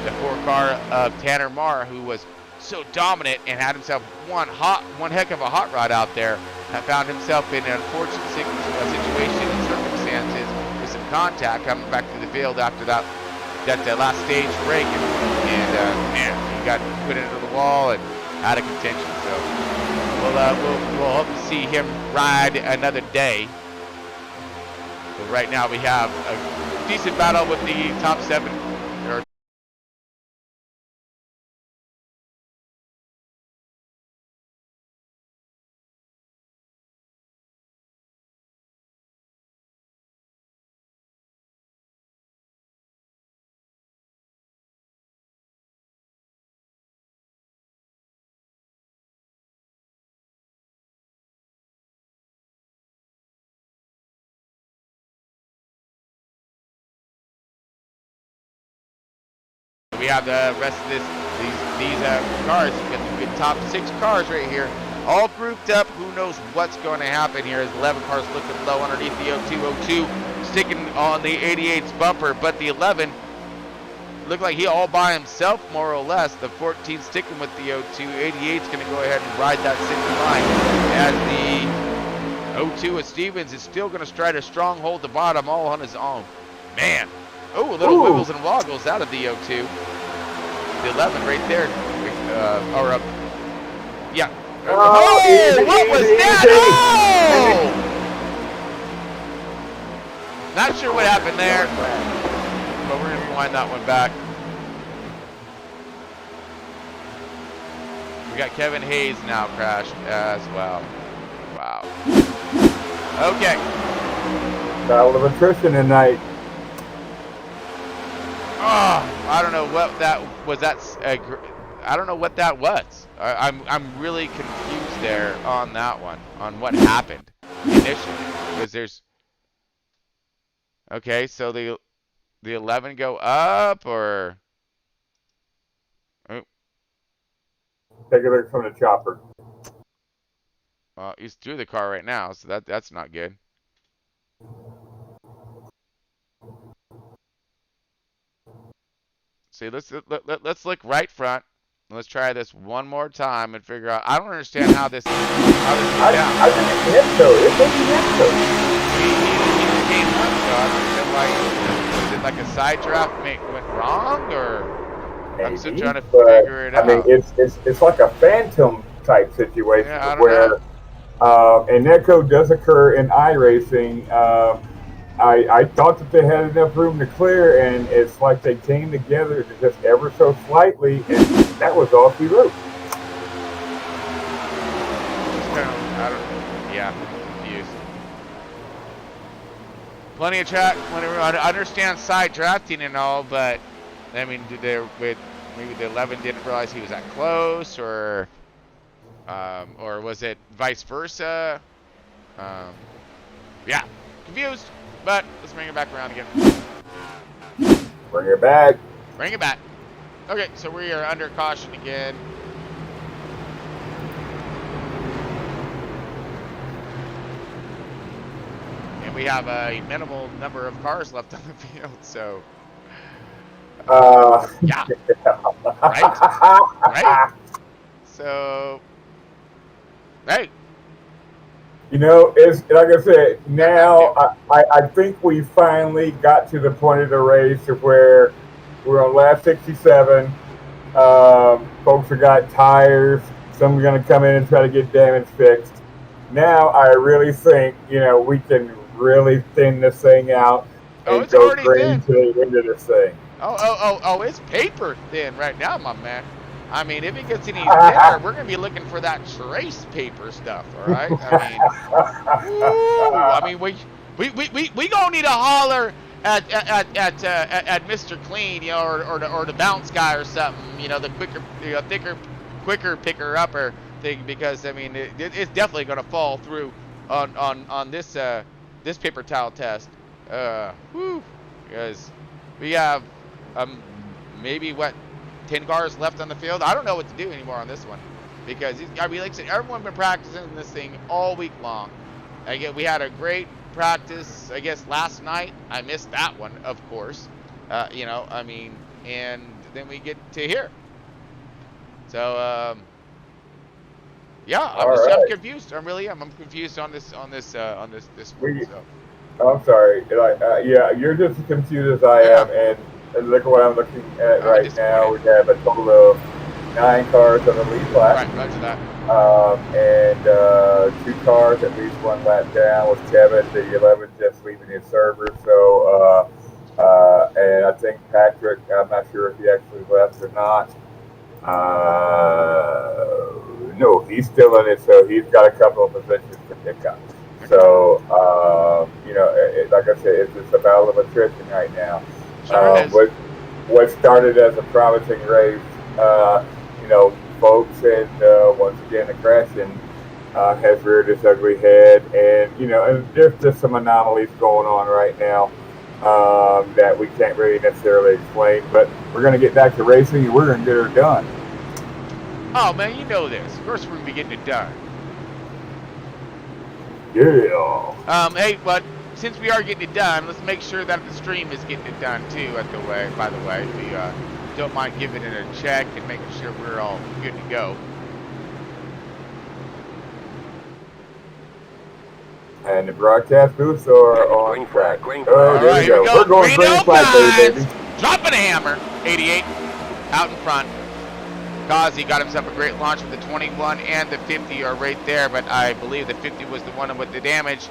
The 4 car of Tanner Marr, who was so dominant and had himself one heck of a hot rod out there, found himself in an unfortunate situation and circumstances with some contact coming back to the field after that that last stage break, and man, he got put into the wall and out of contention. So we'll hope to see him ride another day. But right now we have a decent battle with the top 7. Or we have the rest of these cars. We got the top 6 cars right here, all grouped up. Who knows what's going to happen here? As 11 cars looking low underneath the 02, sticking on the 88's bumper, but the 11 looked like he all by himself, more or less. The 14 sticking with the 02. 88's going to go ahead and ride that 6 line, as the 02 of Stevens is still going to stride a stronghold to bottom all on his own. Man. Oh, a little wiggles and woggles out of the 02. The 11 right there. Yeah. Oh, what was that? Oh! Not sure what happened there, but we're going to rewind that one back. We got Kevin Hayes now crashed as well. Wow. Okay. Battle of attrition tonight. Oh, I don't know what that was. I don't know what that was. I'm really confused there on that one, on what happened initially, because there's. Okay, so the 11 go up, or. Oh. Take a look from the chopper. Well, he's through the car right now, so that's not good. See, let's look right front. Let's try this one more time and figure out. I don't understand how this goes down. I think it's Nexto. It's Nexto. He came up, was it like a side draft went wrong, or Maybe, I'm still trying to figure it out. I mean, it's like a phantom type situation, Yeah, where and Echo does occur in iRacing. I thought that they had enough room to clear, and it's like they came together just ever so slightly, and that was all she wrote. Yeah, I'm confused. Plenty of track. I understand side drafting and all, but I mean, maybe the 11 didn't realize he was that close, or was it vice versa? Yeah, confused. But let's bring it back around again. Bring it back. Bring it back. Okay, so we are under caution again. And we have a minimal number of cars left on the field, so. Yeah. Right? Right? So. Hey. You know, it's like I said, now I think we finally got to the point of the race of where we're on lap 67. Folks have got tires. Some are going to come in and try to get damage fixed. Now I really think, we can really thin this thing out and it's go already straight thin. into the end of this thing. Oh, it's paper thin right now, my man. I mean, if it gets any thinner, we're going to be looking for that trace paper stuff, all right? I mean, we going to need to holler at Mr. Clean, or the bounce guy or something, the quicker, thicker, quicker picker-upper thing, because, I mean, it's definitely going to fall through on this this paper towel test. Because we have maybe 10 cars left on the field. I don't know what to do anymore on this one, because like I said, everyone's been practicing this thing all week long. We had a great practice, I guess, last night. I missed that one, of course. And then we get to here. So yeah, I'm confused. I really am. I'm confused on this one. So. I'm sorry. Yeah, you're just as confused as I am, and look what I'm looking at Oh, right now. We disappointed. have a total of 9 cars on the lead lap. Right, roger that. And 2 cars at least 1 lap down with Kevin, the 11 just leaving his server. So, and I think Patrick, I'm not sure if he actually left or not. No, he's still in it, so he's got a couple of positions to pick up. So, like I said, it's just a battle of attrition right now. Sure is. What started as a promising race, folks, and once again, aggression has reared its ugly head, and and there's just some anomalies going on right now that we can't really necessarily explain. But we're going to get back to racing, and we're going to get her done. Oh man, you know this. Of course, we're gonna be getting it done. Yeah. Hey, but since we are getting it done, let's make sure that the stream is getting it done too. By the way, if we don't mind giving it a check and making sure we're all good to go. And the broadcast booths are on Green track. flag, green Oh, flag. there All right, we go. here we go. We're going green flag, baby. Dropping a hammer. 88 out in front. Kazi got himself a great launch with the 21 and the 50 are right there, but I believe the 50 was the one with the damage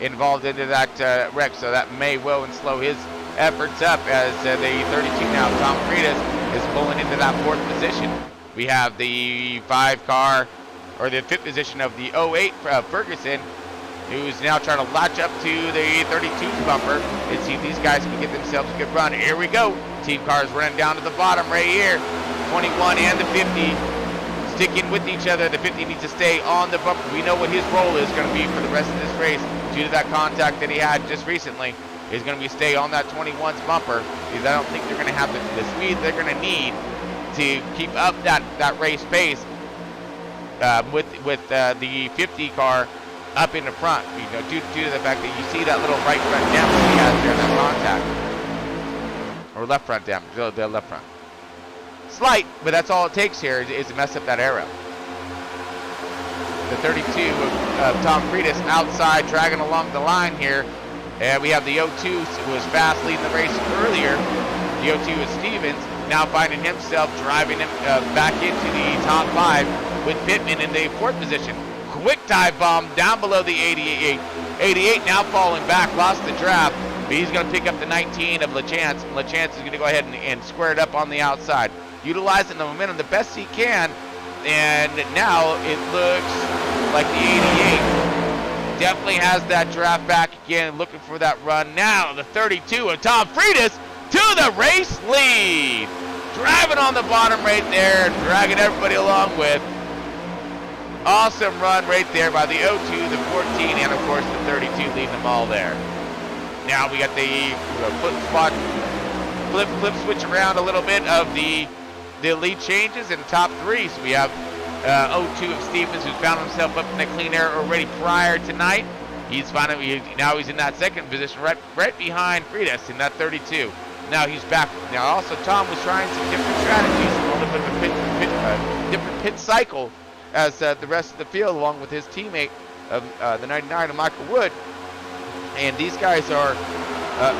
involved into that wreck, so that may well and slow his efforts up as the 32 now, Tom Freitas, is pulling into that 4th position. We have the 5 car, or the 5th position of the 08 Ferguson, who's now trying to latch up to the 32's bumper and see if these guys can get themselves a good run. Here we go. Team cars running down to the bottom right here. 21 and the 50 sticking with each other. The 50 needs to stay on the bumper. We know what his role is going to be for the rest of this race due to that contact that he had just recently. Is going to be stay on that 21's bumper because I don't think they're going to have the speed they're going to need to keep up that race pace with the 50 car up in the front. Due to the fact that you see that little right front damage he has there in that contact, or left front damage, the left front. Slight, but that's all it takes here is to mess up that arrow. The 32 of Tom Freitas outside, dragging along the line here. And we have the 02 who was fast leading the race earlier. The 02 is Stevens, now finding himself driving him back into the top 5 with Pittman in the 4th position. Quick dive bomb down below the 88. 88 now falling back, lost the draft, but he's going to pick up the 19 of LaChance. LaChance is going to go ahead and square it up on the outside, utilizing the momentum the best he can, and now it looks like the 88 definitely has that draft back again, looking for that run. Now the 32 of Tom Freitas to the race lead, driving on the bottom right there, dragging everybody along with. Awesome run right there by the 02, the 14, and of course the 32 leading them all there. Now we got the flip switch around a little bit of the lead changes in top 3. So we have 02 of Stevens, who's found himself up in the clean air already prior tonight. He's finally now he's in that 2nd position, right behind Freitas in that 32. Now he's back. Now also Tom was trying some different strategies, a little bit of a different pit cycle as the rest of the field, along with his teammate of the 99 of Michael Wood. And these guys are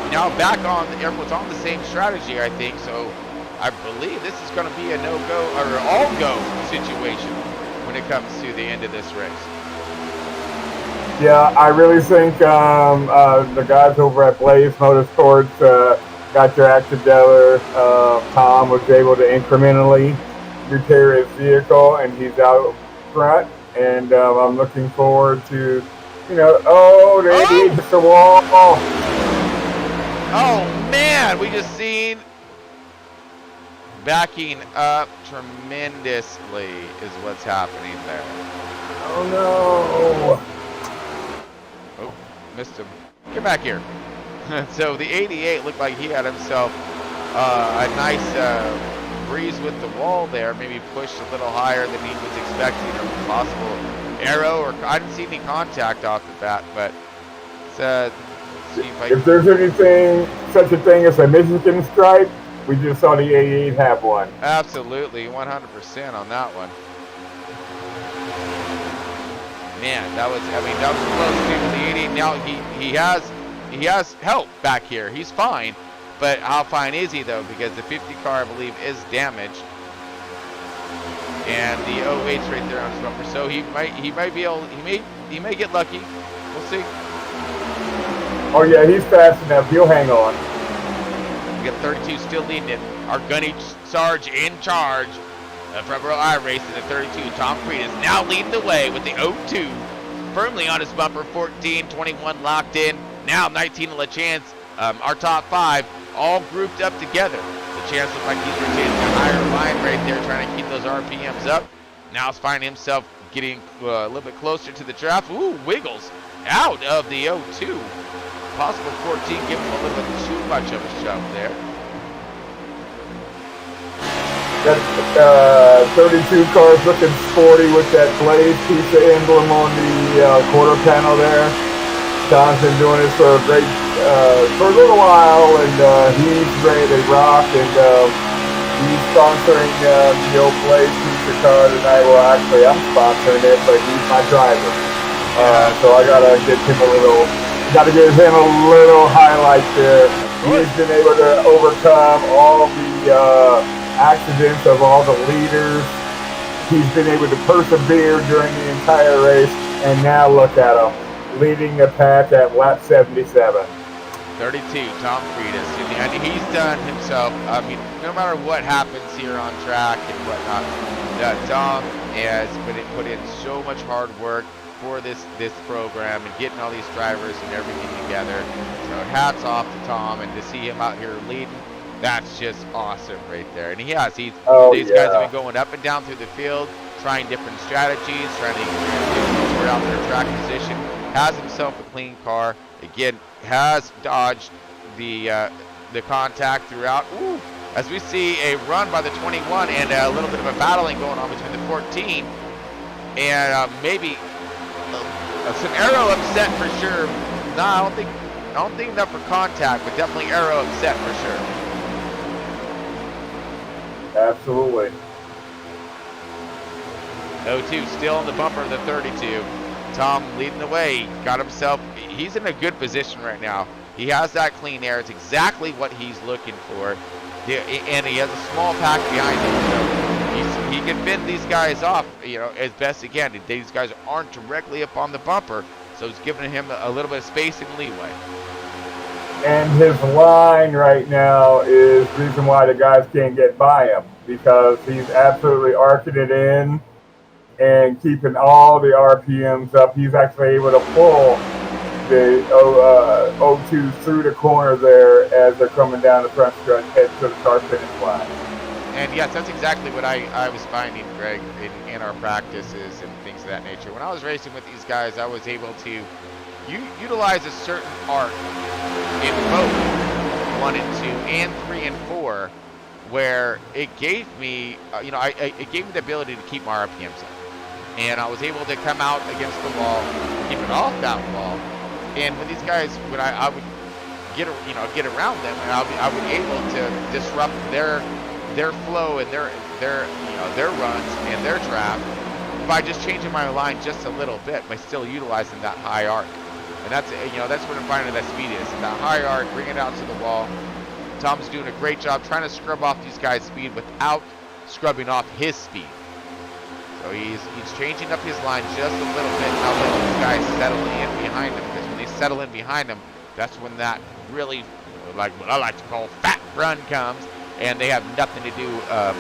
now back on. Everyone's on the same strategy, I think. So I believe this is going to be a no-go or all-go situation when it comes to the end of this race. Yeah, I really think the guys over at Blaze Motorsports got their act together. Tom was able to incrementally repair his vehicle, and he's out front. And I'm looking forward to, there he hits the wall. Oh man, we just seen backing up tremendously is what's happening there. Oh no. Oh, missed him. Get back here. So the 88 looked like he had himself a nice breeze with the wall there, maybe pushed a little higher than he was expecting, or possible arrow, or I didn't see any contact off the bat, but see if there's anything, such a thing as a Michigan stripe, we just saw the 88 have one. Absolutely, 100% on that one. Man, that was close to the 88. Now he has help back here. He's fine, But how fine is he though? Because the 50 car, I believe, is damaged, and the 08's right there on his bumper. So he might be able, he may get lucky. We'll see. Oh yeah, he's fast enough. He'll hang on. We got 32 still leading it. Our Gunny Sarge in charge. Front row iRacing the 32. Tom Creed is now leading the way with the 02 firmly on his bumper. 14, 21 locked in. Now 19 LeChance. Our top 5 all grouped up together. LeChance looks like he's retaining a higher line right there, trying to keep those RPMs up. Now he's finding himself getting a little bit closer to the draft. Ooh, Wiggles out of the 02. Possible 14, giving him a little bit too much of a shove there. That 32 car's looking sporty with that Blaze piece of emblem on the quarter panel there. Tom's been doing this for a little while, and he's ready to rock, and he's sponsoring the old Blaze piece of car tonight. Well, actually, I'm sponsoring it, but he's my driver. So I gotta give him a little highlight there. He's been able to overcome all the accidents of all the leaders. He's been able to persevere during the entire race, and now look at him, leading the pack at lap 77. 32, Tom Creedus. And he's done himself, I mean, no matter what happens here on track and whatnot, Tom has put in so much hard work for this program and getting all these drivers and everything together. So hats off to Tom, and to see him out here leading, that's just awesome right there. And these guys have been going up and down through the field, trying different strategies, trying to figure out their track position. Has himself a clean car. Again, has dodged the contact throughout. Ooh, as we see a run by the 21 and a little bit of a battling going on between the 14 and maybe some aero upset for sure. No, I don't think enough for contact, but definitely aero upset for sure. Absolutely. 02 still on the bumper of the 32. Tom leading the way. Got himself, he's in a good position right now. He has that clean air. It's exactly what he's looking for. And he has a small pack behind him, so he can fend these guys off, as best he can. These guys aren't directly up on the bumper, so it's giving him a little bit of space and leeway. And his line right now is the reason why the guys can't get by him, because he's absolutely arcing it in and keeping all the RPMs up. He's actually able to pull the 02 through the corner there as they're coming down the front stretch, head to the start finish line. And yes, that's exactly what I was finding, Greg, in our practices and things of that nature. When I was racing with these guys, I was able to utilize a certain arc in both 1 and 2 and 3 and 4, where it gave me, it gave me the ability to keep my RPMs up. And I was able to come out against the wall, keep it off that wall. And when these guys, when I would get around them, and I would be able to disrupt their flow and their runs and their draft by just changing my line just a little bit, by still utilizing that high arc. And that's what I'm finding that speed is. And that high arc, bring it out to the wall. Tom's doing a great job trying to scrub off these guys' speed without scrubbing off his speed. So he's changing up his line just a little bit, now letting these guys settle in behind him. Because when they settle in behind him, that's when that really, like what I like to call, fat run comes, and they have nothing to do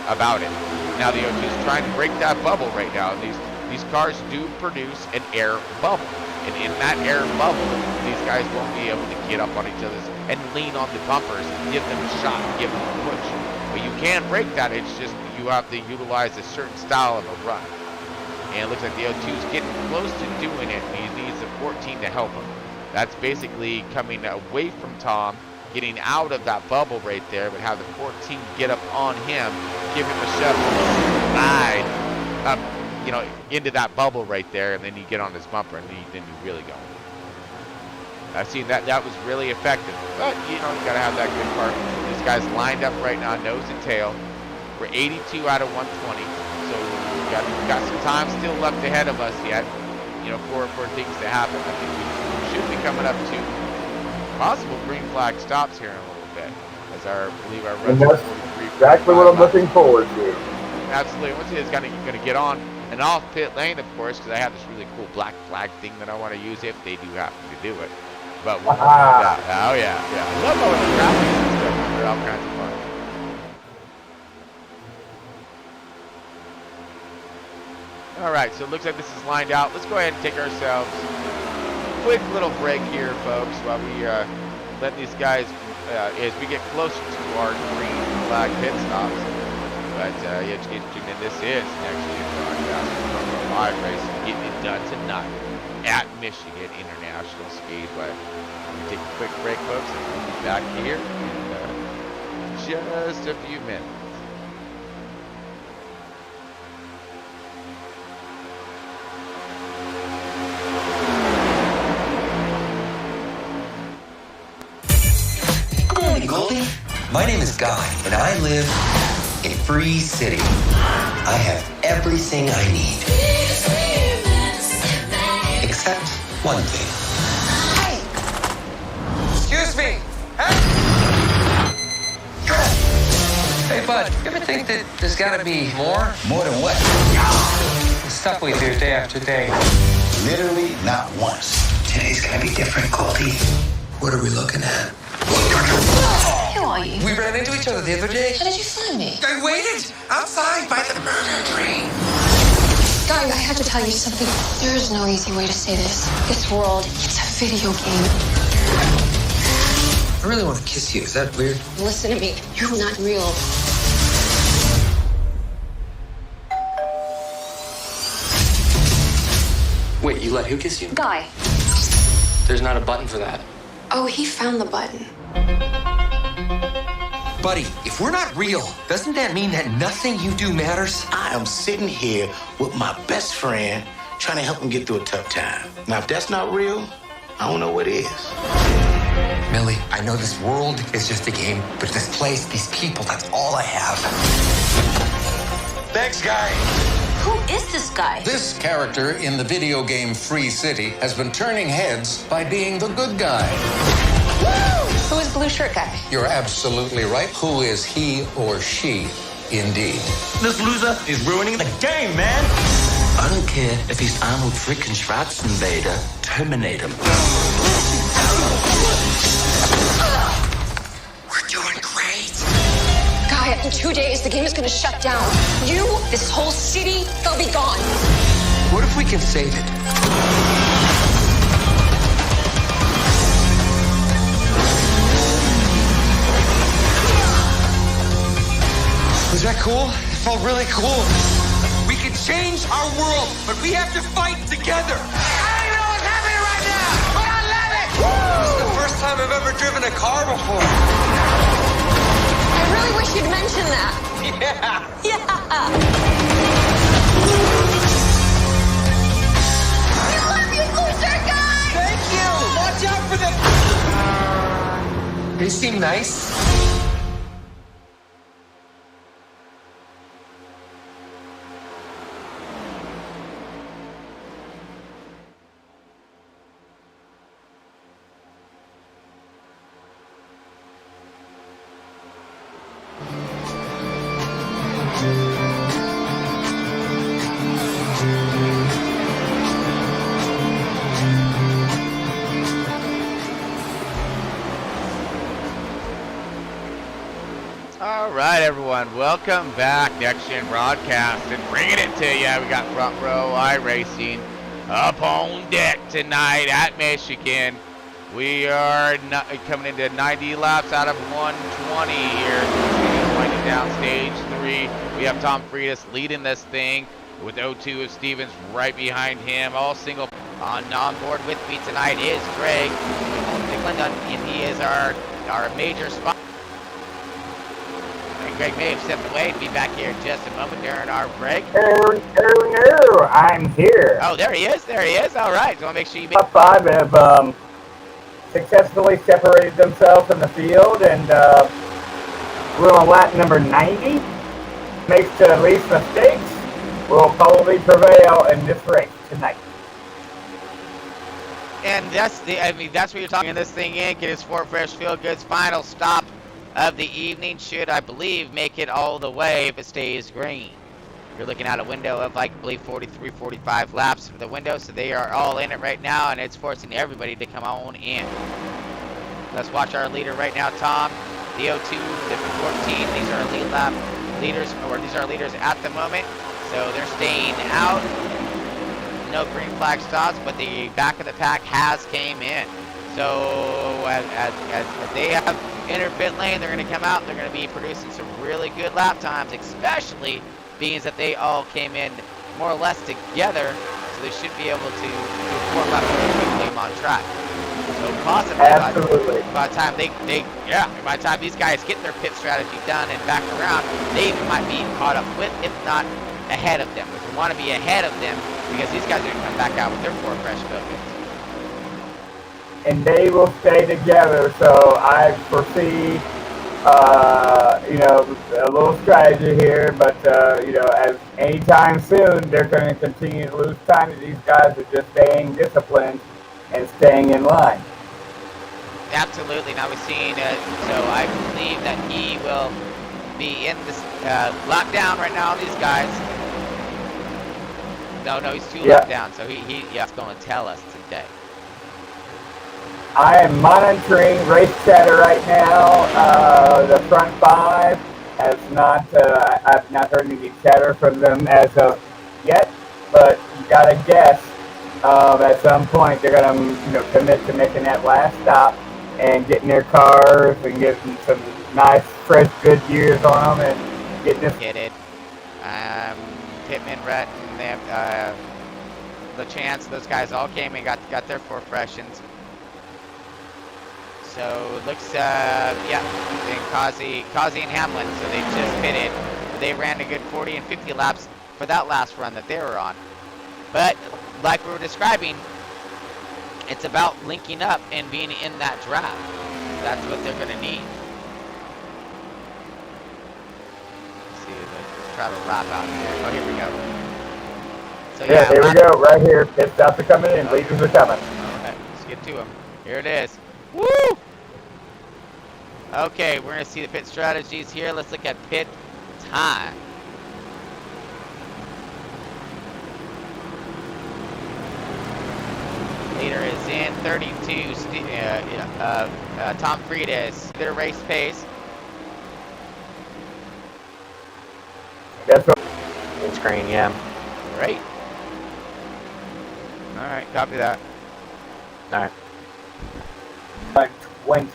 about it. Now the O2's trying to break that bubble right now. These cars do produce an air bubble. And in that air bubble, these guys won't be able to get up on each other's and lean on the bumpers and give them a shot and give them a push. But you can break that. It's just you have to utilize a certain style of a run. And it looks like the O2's getting close to doing it. And he needs the 14 to help him. That's basically coming away from Tom, getting out of that bubble right there, but have the 14 get up on him, give him a shove, slide up, into that bubble right there, and then you get on his bumper, and then you really go. I've seen that was really effective, but you gotta have that good part. This guy's lined up right now, nose and tail. We're 82 out of 120, so we got some time still left ahead of us yet, for things to happen. I think we should be coming up to possible green flag stops here in a little bit. I believe our And runs that's 43. exactly what I'm looking forward to. Absolutely. Once it's going to get on an off pit lane, of course, because I have this really cool black flag thing that I want to use if they do happen to do it. But we'll find out. Oh yeah, yeah. I love all the graphics and stuff. They're all kinds of fun. All right, so it looks like this is lined out. Let's go ahead and take ourselves a quick little break here, folks, while we let these guys, as we get closer to our green flag pit stops. But yeah, just get tuned in. This is NEXTGEN broadcast from iRACIng, getting it done tonight at Michigan International Speedway. We take a quick break, folks, and we'll be back here in just a few minutes. Good morning, Goldie. My name is Guy, and I live in Free City. I have everything I need. Except one thing. Hey! Excuse me! Hey, bud, you ever think that there's gotta be more? More than what? The stuff we do day after day. Literally not once. Today's gonna be different, Goldie. What are we looking at? Who are you? We ran into each other the other day. How did you find me? I waited outside by the murder train. Guy, I have to tell you something. There is no easy way to say this. This world, it's a video game. I really want to kiss you. Is that weird? Listen to me. You're not real. Wait, you let who kiss you? Guy. There's not a button for that. Oh, he found the button. Buddy, if we're not real, doesn't that mean that nothing you do matters? I am sitting here with my best friend trying to help him get through a tough time. Now, if that's not real, I don't know what is. Millie, I know this world is just a game, but this place, these people, that's all I have. Thanks, guy. Who is this guy? This character in the video game Free City has been turning heads by being the good guy. Who is blue shirt guy? You're absolutely right. Who is he or she, indeed? This loser is ruining the game, man. I don't care if he's Arnold frickin' Schwarzenegger. Terminate him. We're doing great. Guy, in 2 days, the game is gonna shut down. You, this whole city, they'll be gone. What if we can save it? Was that cool? It felt really cool. We can change our world, but we have to fight together. I don't even know what's happening right now, but I love it! This is the first time I've ever driven a car before. I really wish you'd mention that. Yeah. Yeah. You love you, loser guy! Thank you! Watch out for them! They seem nice. All right, everyone, welcome back. NEXTGEN broadcast and bringing it to you. We got front row iRACIng up on deck tonight at Michigan. We are coming into 90 laps out of 120 here. Winding down stage 3. We have Tom Freitas leading this thing with 02 of Stevens right behind him. All single on board with me tonight is Greg London, and he is our major spot. Greg may have stepped away. Be back here in just a moment during our break. No, I'm here. Oh, there he is. There he is. All right. So I'll make sure you. Top 5 have successfully separated themselves in the field, and we're on lap number 90. Makes the least mistakes will probably prevail in this race tonight. And that's what you're talking. This thing in, get his Fort Fresh Feel Good's final stop of the evening should, I believe, make it all the way if it stays green. You're looking at a window of, like, I believe, 43, 45 laps for the window, so they are all in it right now, and it's forcing everybody to come on in. Let's watch our leader right now, Tom. The 02, the 14, these are lead lap leaders, or these are leaders at the moment, so they're staying out. No green flag stops, but the back of the pack has came in. So as they have entered pit lane, they're going to come out. They're going to be producing some really good lap times, especially being that they all came in more or less together. So they should be able to form up quickly on track. So possibly Absolutely. by the time by the time these guys get their pit strategy done and back around, they even might be caught up with, if not ahead of them. Which we want to be ahead of them because these guys are going to come back out with their 4 fresh focus. And they will stay together. So I foresee, a little strategy here, but as anytime soon they're going to continue to lose time to these guys are just staying disciplined and staying in line. Absolutely. Now we're seeing, so I believe that he will be in this lockdown right now. These guys. No, he's 2 locked down. So he's going to tell us today. I am monitoring race chatter right now. The front 5 has not. I've not heard any chatter from them as of yet, but you gotta guess. At some point, they're gonna commit to making that last stop and getting their cars and getting some nice, fresh, good gears on them and getting this. Get it. Pittman, Rhett, and them, the chance. Those guys all came and got their 4 freshens. So it looks, and Kazi and Hamlin, so they just pitted. They ran a good 40 and 50 laps for that last run that they were on. But like we were describing, it's about linking up and being in that draft. That's what they're going to need. Let's see, let's try to wrap out here. Oh, here we go. So yeah, there we go, right here. Pit stops are coming in, leaders are coming. Okay, let's get to them. Here it is. Woo! Okay, we're going to see the pit strategies here. Let's look at pit time. Leader is in 32. Tom Friedis, their race pace. That's what. It's green, yeah. Great. All right, copy that. All right. 20.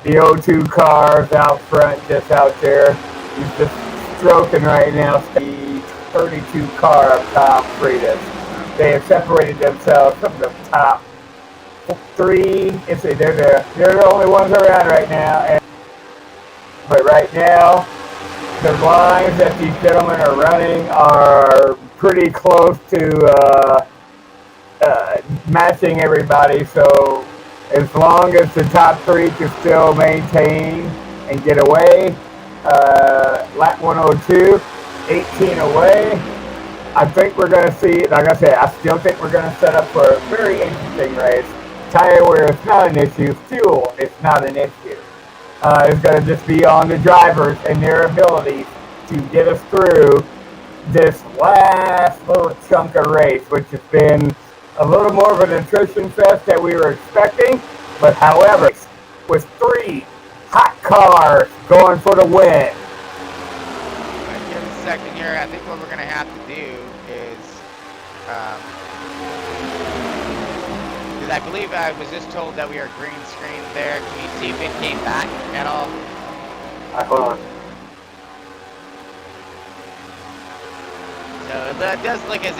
The O2 cars out front, just out there. He's just stroking right now. The 32 car of Tom Friedis. They have separated themselves from the top 3. They're the only ones around right now. But right now, the lines that these gentlemen are running are pretty close to matching everybody. So as long as the top 3 can still maintain and get away, lap 102, 18 away. I think we're going to see, like I said, I still think we're going to set up for a very interesting race. Tire wear is not an issue. Fuel is not an issue. It's going to just be on the drivers and their ability to get us through this last little chunk of race, which has been a little more of an attrition fest that we were expecting. But however, with 3 hot cars going for the win. Give us a second here. I think what we're going to have to do is, because I believe I was just told that we are green screen there. Can you see if it came back at all? Hold on. So it does look as